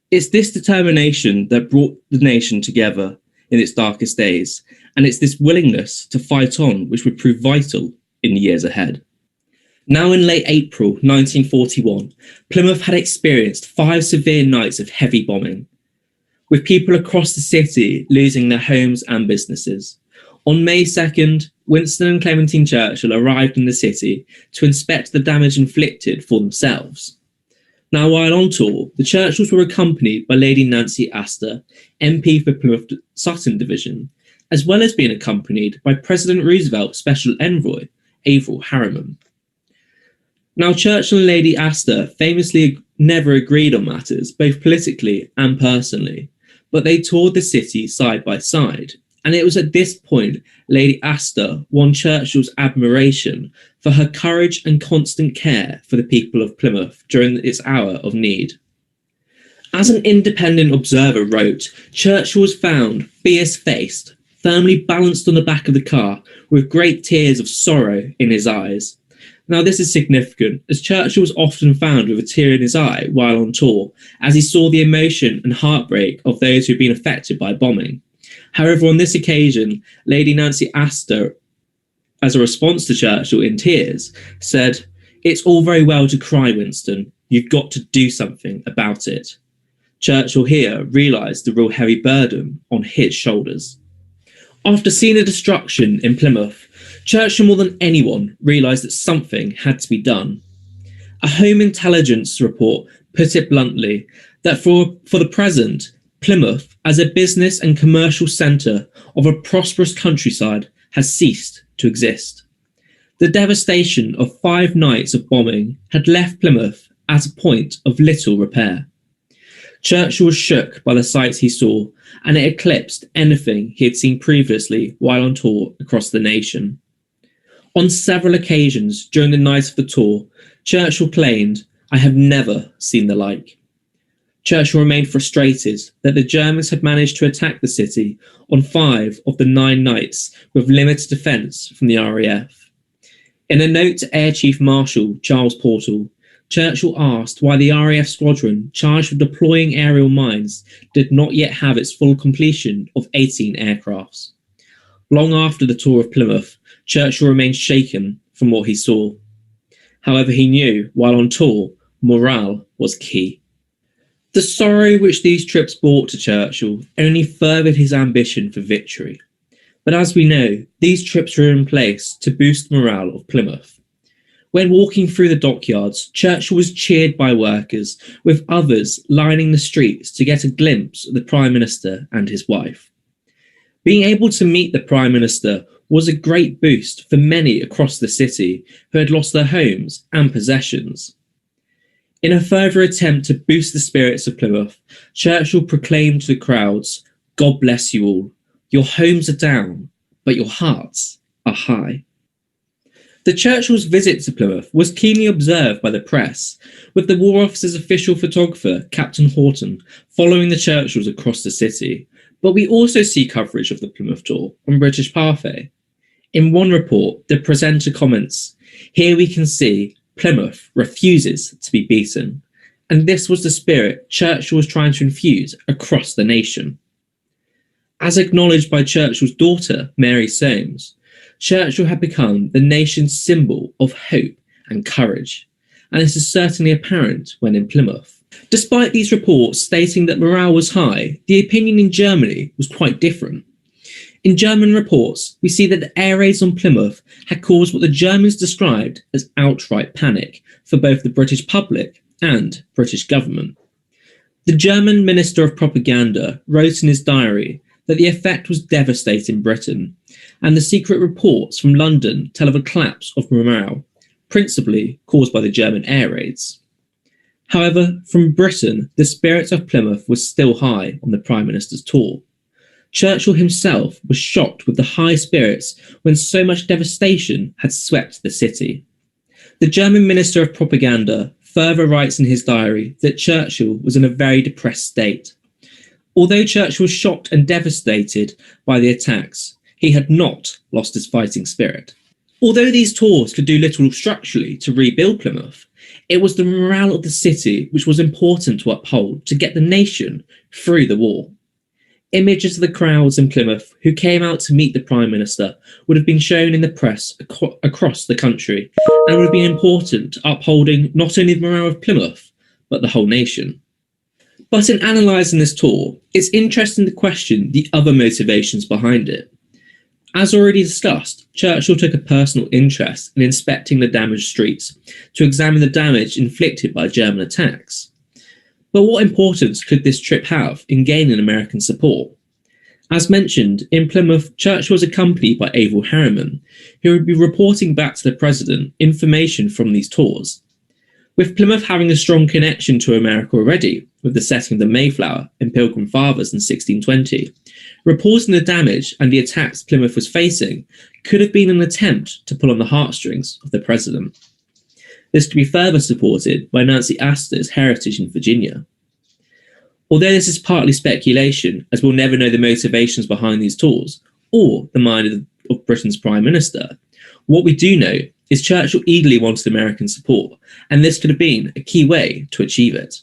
Speaker 4: It's this determination that brought the nation together in its darkest days, and it's this willingness to fight on which would prove vital in the years ahead. Now in late April 1941, Plymouth had experienced 5 severe nights of heavy bombing, with people across the city losing their homes and businesses. On May 2nd, Winston and Clementine Churchill arrived in the city to inspect the damage inflicted for themselves. Now, while on tour, the Churchills were accompanied by Lady Nancy Astor, MP for Plymouth Sutton Division, as well as being accompanied by President Roosevelt's Special Envoy, Averell Harriman. Now, Churchill and Lady Astor famously never agreed on matters, both politically and personally, but they toured the city side by side, and it was at this point Lady Astor won Churchill's admiration for her courage and constant care for the people of Plymouth during its hour of need. As an independent observer wrote, Churchill was found fierce-faced, firmly balanced on the back of the car, with great tears of sorrow in his eyes. Now, this is significant, as Churchill was often found with a tear in his eye while on tour, as he saw the emotion and heartbreak of those who had been affected by bombing. However, on this occasion, Lady Nancy Astor, as a response to Churchill in tears, said, "It's all very well to cry, Winston. You've got to do something about it." Churchill here realised the real heavy burden on his shoulders. After seeing the destruction in Plymouth, Churchill more than anyone realised that something had to be done. A Home Intelligence report put it bluntly that for the present, Plymouth, as a business and commercial centre of a prosperous countryside, has ceased to exist. The devastation of 5 nights of bombing had left Plymouth at a point of little repair. Churchill was shook by the sights he saw, and it eclipsed anything he had seen previously while on tour across the nation. On several occasions during the night of the tour, Churchill claimed, "I have never seen the like." Churchill remained frustrated that the Germans had managed to attack the city on 5 of the 9 nights with limited defence from the RAF. In a note to Air Chief Marshal Charles Portal, Churchill asked why the RAF squadron charged with deploying aerial mines did not yet have its full completion of 18 aircrafts. Long after the tour of Plymouth, Churchill remained shaken from what he saw. However, he knew, while on tour, morale was key. The sorrow which these trips brought to Churchill only furthered his ambition for victory. But as we know, these trips were in place to boost the morale of Plymouth. When walking through the dockyards, Churchill was cheered by workers, with others lining the streets to get a glimpse of the Prime Minister and his wife. Being able to meet the Prime Minister was a great boost for many across the city who had lost their homes and possessions. In a further attempt to boost the spirits of Plymouth, Churchill proclaimed to the crowds, "God bless you all. Your homes are down, but your hearts are high." The Churchill's visit to Plymouth was keenly observed by the press, with the War Office's official photographer, Captain Horton, following the Churchills across the city. But we also see coverage of the Plymouth tour on British Parfait. In one report, the presenter comments, "Here we can see Plymouth refuses to be beaten." And this was the spirit Churchill was trying to infuse across the nation. As acknowledged by Churchill's daughter, Mary Soames, Churchill had become the nation's symbol of hope and courage, and this is certainly apparent when in Plymouth. Despite these reports stating that morale was high, the opinion in Germany was quite different. In German reports, we see that the air raids on Plymouth had caused what the Germans described as outright panic for both the British public and British government. The German Minister of Propaganda wrote in his diary that the effect was devastating Britain, and the secret reports from London tell of a collapse of morale, principally caused by the German air raids. However, from Britain, the spirit of Plymouth was still high on the Prime Minister's tour. Churchill himself was shocked with the high spirits when so much devastation had swept the city. The German Minister of Propaganda further writes in his diary that Churchill was in a very depressed state. Although Churchill was shocked and devastated by the attacks, he had not lost his fighting spirit. Although these tours could do little structurally to rebuild Plymouth, it was the morale of the city which was important to uphold to get the nation through the war. Images of the crowds in Plymouth who came out to meet the Prime Minister would have been shown in the press across the country and would have been important to upholding not only the morale of Plymouth, but the whole nation. But in analysing this tour, it's interesting to question the other motivations behind it. As already discussed, Churchill took a personal interest in inspecting the damaged streets to examine the damage inflicted by German attacks. But what importance could this trip have in gaining American support? As mentioned, in Plymouth, Churchill was accompanied by Averell Harriman, who would be reporting back to the President information from these tours. With Plymouth having a strong connection to America already, with the setting of the Mayflower and Pilgrim Fathers in 1620, reporting the damage and the attacks Plymouth was facing could have been an attempt to pull on the heartstrings of the President. This could be further supported by Nancy Astor's heritage in Virginia. Although this is partly speculation, as we'll never know the motivations behind these tours, or the mind of Britain's Prime Minister, what we do know is Churchill eagerly wanted American support, and this could have been a key way to achieve it.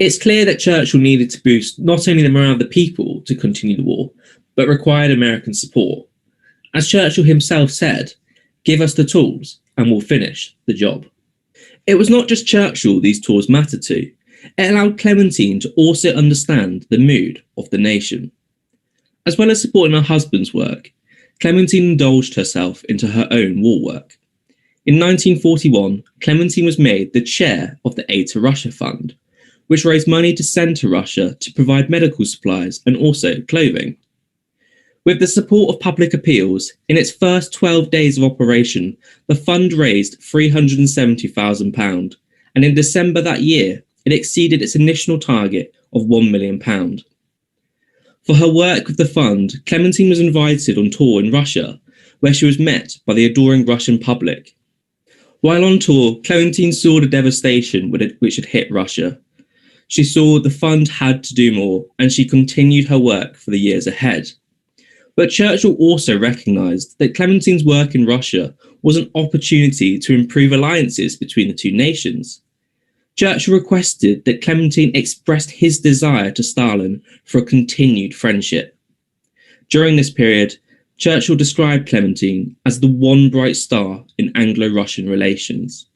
Speaker 4: It's clear that Churchill needed to boost not only the morale of the people to continue the war, but required American support. As Churchill himself said, "Give us the tools and we'll finish the job." It was not just Churchill these tours mattered to. It allowed Clementine to also understand the mood of the nation. As well as supporting her husband's work, Clementine indulged herself into her own war work. In 1941, Clementine was made the chair of the Aid to Russia Fund, which raised money to send to Russia to provide medical supplies and also clothing. With the support of public appeals, in its first 12 days of operation, the fund raised £370,000, and in December that year, it exceeded its initial target of £1 million. For her work with the fund, Clementine was invited on tour in Russia, where she was met by the adoring Russian public. While on tour, Clementine saw the devastation which had hit Russia. She saw the fund had to do more, and she continued her work for the years ahead. But Churchill also recognised that Clementine's work in Russia was an opportunity to improve alliances between the two nations. Churchill requested that Clementine expressed his desire to Stalin for a continued friendship. During this period, Churchill described Clementine as the one bright star in Anglo-Russian relations.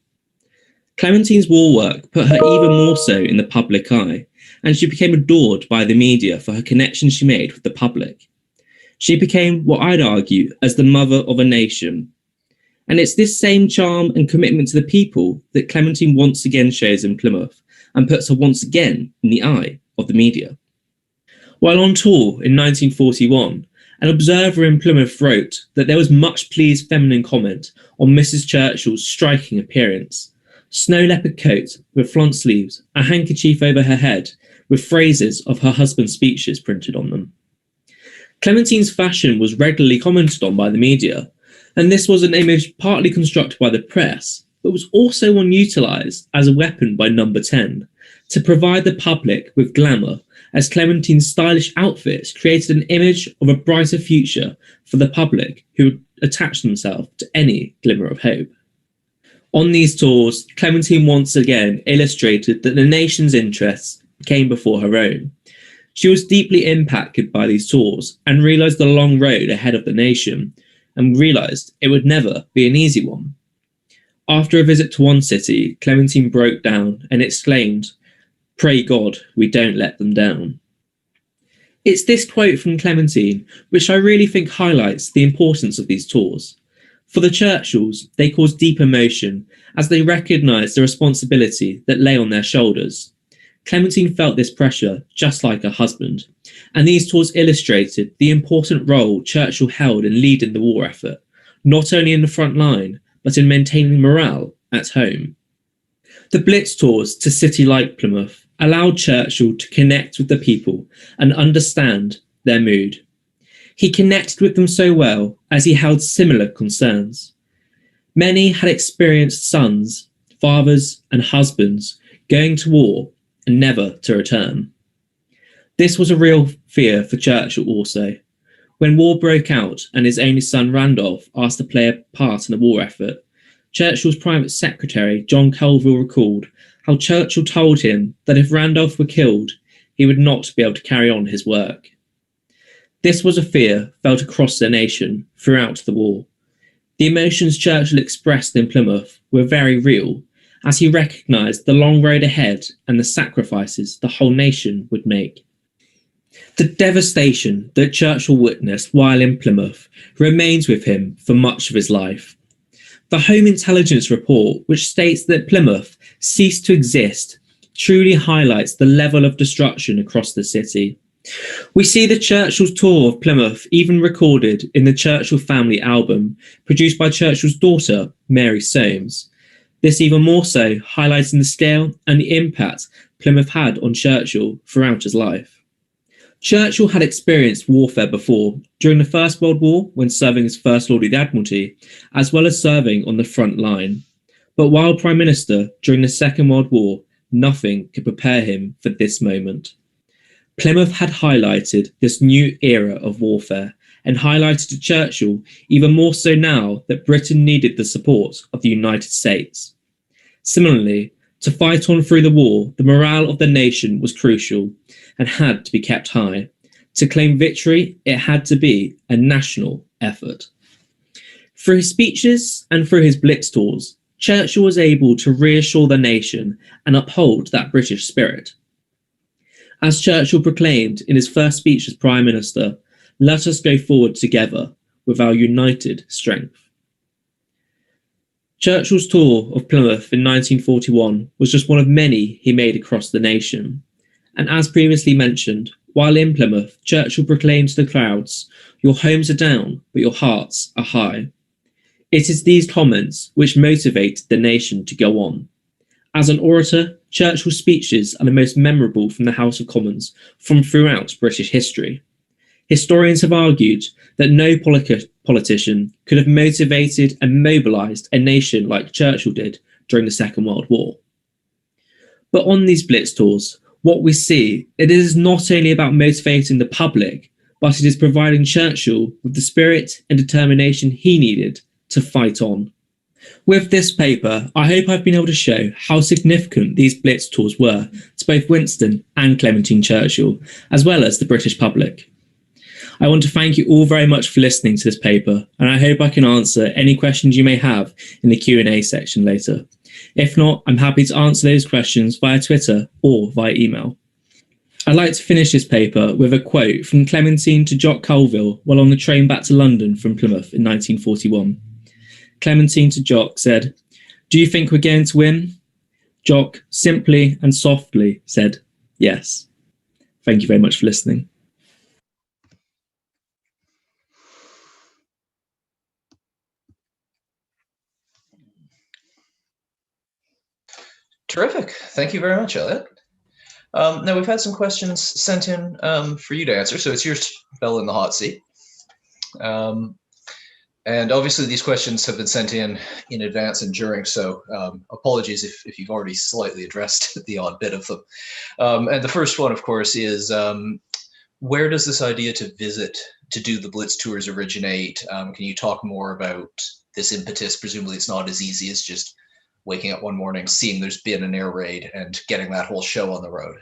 Speaker 4: Clementine's war work put her even more so in the public eye, and she became adored by the media for her connections she made with the public. She became what I'd argue as the mother of a nation. And it's this same charm and commitment to the people that Clementine once again shows in Plymouth and puts her once again in the eye of the media. While on tour in 1941, an observer in Plymouth wrote that there was much pleased feminine comment on Mrs. Churchill's striking appearance. Snow leopard coat with flaunce sleeves, a handkerchief over her head with phrases of her husband's speeches printed on them. Clementine's fashion was regularly commented on by the media, and this was an image partly constructed by the press, but was also one utilised as a weapon by Number 10 to provide the public with glamour, as Clementine's stylish outfits created an image of a brighter future for the public who would attach themselves to any glimmer of hope. On these tours, Clementine once again illustrated that the nation's interests came before her own. She was deeply impacted by these tours and realised the long road ahead of the nation, and realised it would never be an easy one. After a visit to one city, Clementine broke down and exclaimed, "Pray God we don't let them down." It's this quote from Clementine which I really think highlights the importance of these tours. For the Churchills, they caused deep emotion as they recognised the responsibility that lay on their shoulders. Clementine felt this pressure just like her husband, and these tours illustrated the important role Churchill held in leading the war effort, not only in the front line, but in maintaining morale at home. The Blitz tours to cities like Plymouth allowed Churchill to connect with the people and understand their mood. He connected with them so well as he held similar concerns. Many had experienced sons, fathers, and husbands going to war and never to return. This was a real fear for Churchill also. When war broke out and his only son Randolph asked to play a part in the war effort, Churchill's private secretary John Colville recalled how Churchill told him that if Randolph were killed, he would not be able to carry on his work. This was a fear felt across the nation throughout the war. The emotions Churchill expressed in Plymouth were very real, as he recognised the long road ahead and the sacrifices the whole nation would make. The devastation that Churchill witnessed while in Plymouth remains with him for much of his life. The Home Intelligence Report, which states that Plymouth ceased to exist, truly highlights the level of destruction across the city. We see the Churchill's tour of Plymouth even recorded in the Churchill family album, produced by Churchill's daughter, Mary Soames. This even more so highlighting the scale and the impact Plymouth had on Churchill throughout his life. Churchill had experienced warfare before, during the First World War when serving as First Lord of the Admiralty, as well as serving on the front line. But while Prime Minister during the Second World War, nothing could prepare him for this moment. Plymouth had highlighted this new era of warfare and highlighted to Churchill even more so now that Britain needed the support of the United States. Similarly, to fight on through the war, the morale of the nation was crucial and had to be kept high. To claim victory, it had to be a national effort. Through his speeches and through his Blitz tours, Churchill was able to reassure the nation and uphold that British spirit. As Churchill proclaimed in his first speech as Prime Minister, "Let us go forward together with our united strength." Churchill's tour of Plymouth in 1941 was just one of many he made across the nation. And as previously mentioned, While in Plymouth, Churchill proclaimed to the crowds, "Your homes are down, but your hearts are high." It is these comments which motivate the nation to go on. As an orator, Churchill's speeches are the most memorable from the House of Commons from throughout British history. Historians have argued that no politician could have motivated and mobilised a nation like Churchill did during the Second World War. But on these Blitz tours, what we see, it is not only about motivating the public, but it is providing Churchill with the spirit and determination he needed to fight on. With this paper, I hope I've been able to show how significant these Blitz tours were to both Winston and Clementine Churchill, as well as the British public. I want to thank you all very much for listening to this paper, and I hope I can answer any questions you may have in the Q&A section later. If not, I'm happy to answer those questions via Twitter or via email. I'd like to finish this paper with a quote from Clementine to Jock Colville while on the train back to London from Plymouth in 1941. Clementine to Jock said, "Do you think we're going to win?" Jock simply and softly said, "Yes." Thank you very much for listening.
Speaker 2: Terrific. Thank you very much, Elliot. Now, we've had some questions sent in for you to answer, so it's yours, Bell, in the hot seat. And obviously, these questions have been sent in advance and during, so apologies if you've already slightly addressed the odd bit of them. And the first one, of course, is where does this idea to do the Blitz tours originate? Can you talk more about this impetus? Presumably, it's not as easy as just waking up one morning, seeing there's been an air raid and getting that whole show on the road.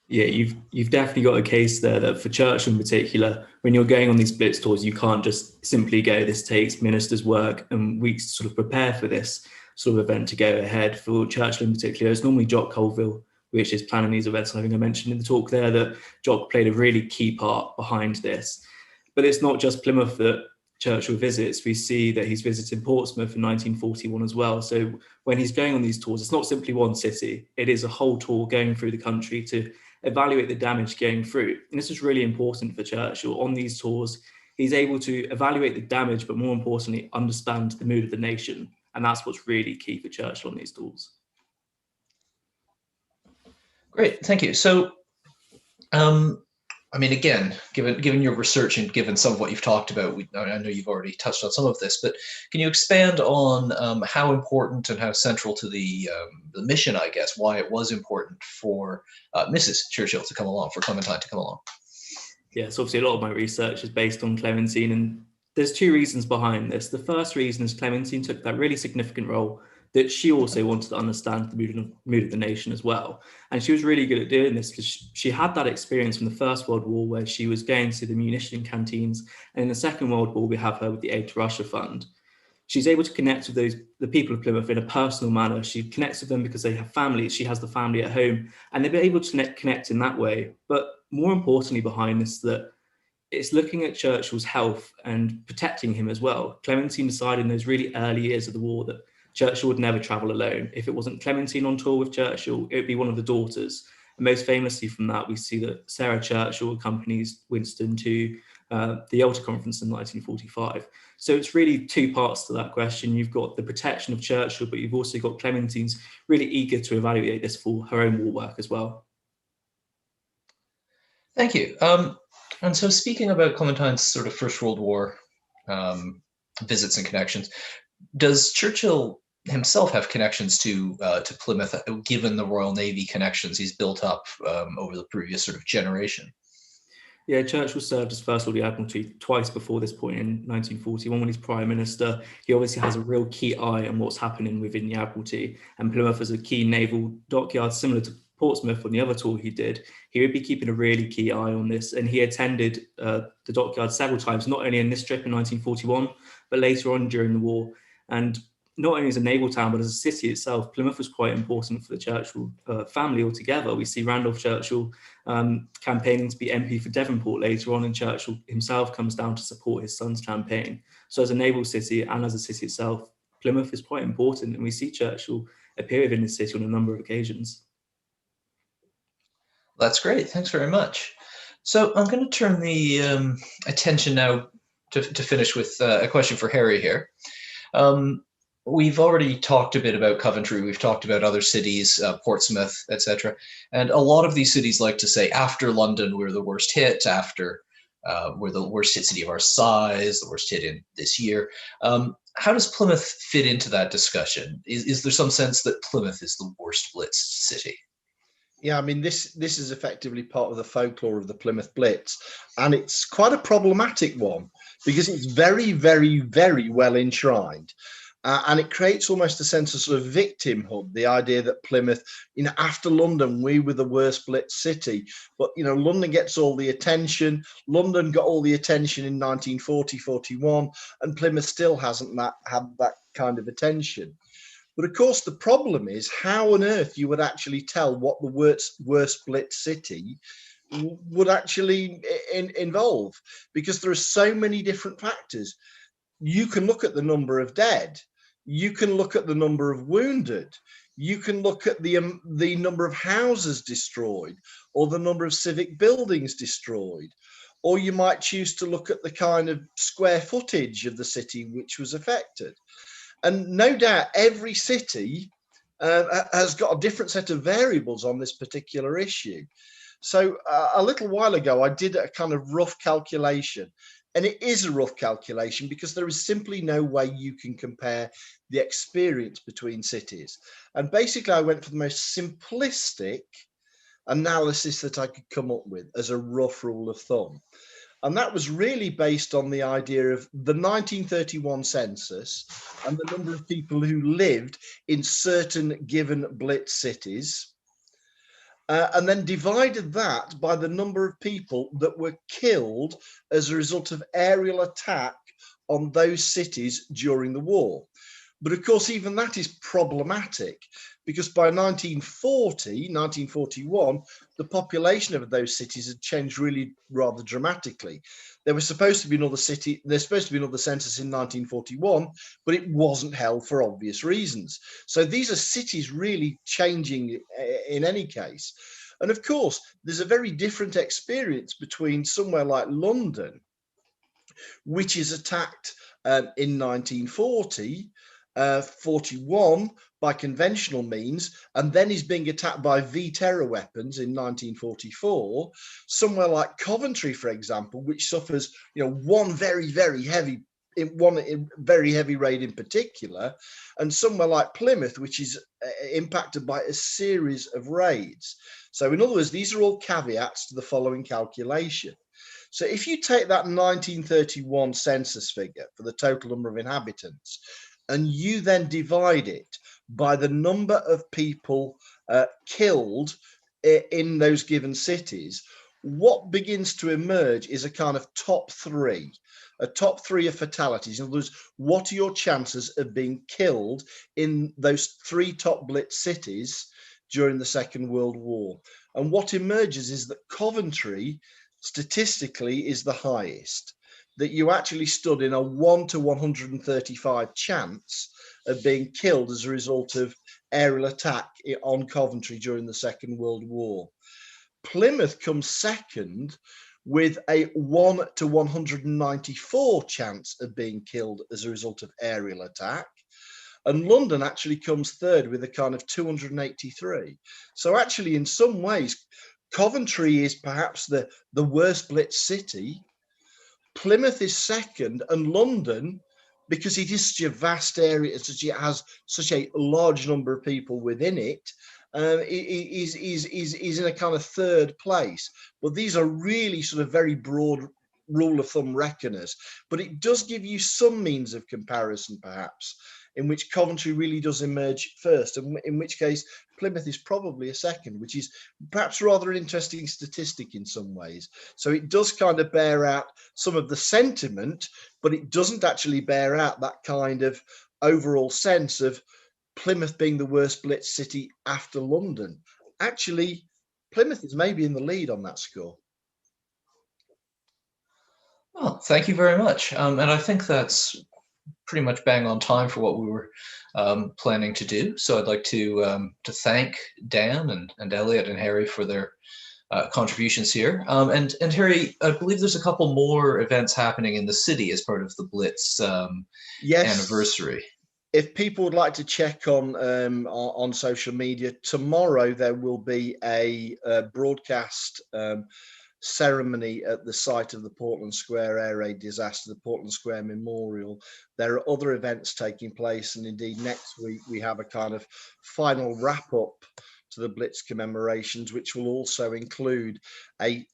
Speaker 5: Yeah, you've definitely got a case there that for Churchill in particular, when you're going on these Blitz tours, you can't just simply go, this takes ministers' work and weeks to sort of prepare for this sort of event to go ahead. For Churchill in particular, it's normally Jock Colville, which is planning these events. I think I mentioned in the talk there that Jock played a really key part behind this. But it's not just Plymouth that Churchill visits. We see that he's visited Portsmouth in 1941 as well. So when he's going on these tours, it's not simply one city. It is a whole tour going through the country to evaluate the damage going through. And this is really important for Churchill. On these tours, he's able to evaluate the damage, but more importantly, understand the mood of the nation. And that's what's really key for Churchill on these tours.
Speaker 2: Great, thank you. So, I mean, again, given your research and given some of what you've talked about, I know you've already touched on some of this, but can you expand on how important and how central to the mission, I guess, why it was important for Mrs. Churchill to come along, for Clementine to come along?
Speaker 5: Yeah, so obviously a lot of my research is based on Clementine, and there's two reasons behind this. The first reason is Clementine took that really significant role that she also wanted to understand the mood of the nation as well. And she was really good at doing this because she had that experience from the First World War where she was going to the munition canteens. And in the Second World War, we have her with the Aid to Russia Fund. She's able to connect with the people of Plymouth in a personal manner. She connects with them because they have families. She has the family at home, and they've been able to connect in that way. But more importantly behind this, that it's looking at Churchill's health and protecting him as well. Clementine decided in those really early years of the war that Churchill would never travel alone. If it wasn't Clementine on tour with Churchill, it would be one of the daughters. And most famously from that, we see that Sarah Churchill accompanies Winston to the Yalta Conference in 1945. So it's really two parts to that question. You've got the protection of Churchill, but you've also got Clementine's really eager to evaluate this for her own war work as well.
Speaker 2: Thank you. And so speaking about Clementine's sort of First World War visits and connections, does Churchill himself have connections to Plymouth, given the Royal Navy connections he's built up over the previous sort of generation?
Speaker 5: Yeah, Churchill served as First Lord of the Admiralty twice before this point in 1941 when he's Prime Minister. He obviously has a real key eye on what's happening within the Admiralty, and Plymouth is a key naval dockyard similar to Portsmouth on the other tour he did. He would be keeping a really key eye on this, and he attended the dockyard several times, not only in this trip in 1941, but later on during the war. And not only as a naval town, but as a city itself, Plymouth was quite important for the Churchill family altogether. We see Randolph Churchill campaigning to be MP for Devonport later on, and Churchill himself comes down to support his son's campaign. So as a naval city and as a city itself, Plymouth is quite important, and we see Churchill appear within the city on a number of occasions.
Speaker 2: That's great. Thanks very much. So I'm going to turn the attention now to finish with a question for Harry here. We've already talked a bit about Coventry. We've talked about other cities, Portsmouth, etc. And a lot of these cities like to say, after London, we're the worst hit. After we're the worst hit city of our size, the worst hit in this year. How does Plymouth fit into that discussion? Is there some sense that Plymouth is the worst blitzed city?
Speaker 1: Yeah, I mean, this is effectively part of the folklore of the Plymouth Blitz, and it's quite a problematic one because it's very, very, very well enshrined. And it creates almost a sense of sort of victimhood, the idea that Plymouth, after London, we were the worst blitz city. But, London gets all the attention. London got all the attention in 1940, 41, and Plymouth still hasn't had that kind of attention. But of course, the problem is how on earth you would actually tell what the worst blitz city would actually involve, because there are so many different factors. You can look at the number of dead. You can look at the number of wounded. You can look at the number of houses destroyed or the number of civic buildings destroyed. Or you might choose to look at the kind of square footage of the city which was affected. And no doubt every city has got a different set of variables on this particular issue. So a little while ago, I did a kind of rough calculation. And it is a rough calculation because there is simply no way you can compare the experience between cities. And basically, I went for the most simplistic analysis that I could come up with as a rough rule of thumb. And that was really based on the idea of the 1931 census and the number of people who lived in certain given blitz cities. And then divided that by the number of people that were killed as a result of aerial attack on those cities during the war. But of course, even that is problematic because by 1941, the population of those cities had changed really rather dramatically. There was supposed to be another city, there's supposed to be another census in 1941, but it wasn't held for obvious reasons. So these are cities really changing in any case. And of course, there's a very different experience between somewhere like London, which is attacked in 1940, 41 by conventional means, and then is being attacked by V-terror weapons in 1944. Somewhere like Coventry, for example, which suffers, one very, very heavy raid in particular, and somewhere like Plymouth, which is impacted by a series of raids. So in other words, these are all caveats to the following calculation. So if you take that 1931 census figure for the total number of inhabitants, and you then divide it by the number of people killed in those given cities, what begins to emerge is a kind of top three of fatalities. In other words, what are your chances of being killed in those three top blitz cities during the Second World War? And what emerges is that Coventry statistically is the highest, that you actually stood in a 1 to 135 chance of being killed as a result of aerial attack on Coventry during the Second World War. Plymouth comes second with a 1 to 194 chance of being killed as a result of aerial attack. And London actually comes third with a kind of 283. So actually, in some ways, Coventry is perhaps the worst blitz city. Plymouth is second, and London, because it is such a vast area, it has such a large number of people within it, is in a kind of third place. But these are really sort of very broad rule of thumb reckoners. But it does give you some means of comparison, perhaps, in which Coventry really does emerge first, and in which case Plymouth is probably a second, which is perhaps rather an interesting statistic in some ways. So it does kind of bear out some of the sentiment, but it doesn't actually bear out that kind of overall sense of Plymouth being the worst blitz city after London. Actually, Plymouth is maybe in the lead on that score.
Speaker 2: Well, thank you very much. And I think that's pretty much bang on time for what we were planning to do. So I'd like to thank Dan and Elliot and Harry for their contributions here. And Harry, I believe there's a couple more events happening in the city as part of the Blitz
Speaker 1: Yes.
Speaker 2: anniversary.
Speaker 1: If people would like to check on social media, tomorrow there will be a broadcast ceremony at the site of the Portland Square air raid disaster, the Portland Square Memorial. There are other events taking place, and indeed next week we have a kind of final wrap up to the Blitz commemorations, which will also include a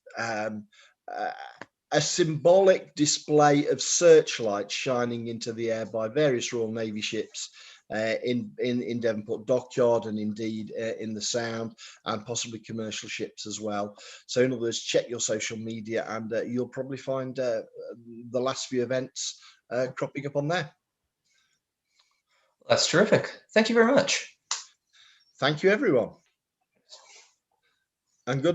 Speaker 1: symbolic display of searchlights shining into the air by various Royal Navy ships in Devonport Dockyard, and indeed in the Sound, and possibly commercial ships as well. So in other words, check your social media, and you'll probably find the last few events cropping up on there.
Speaker 2: That's terrific. Thank you very much.
Speaker 1: Thank you, everyone. And good night.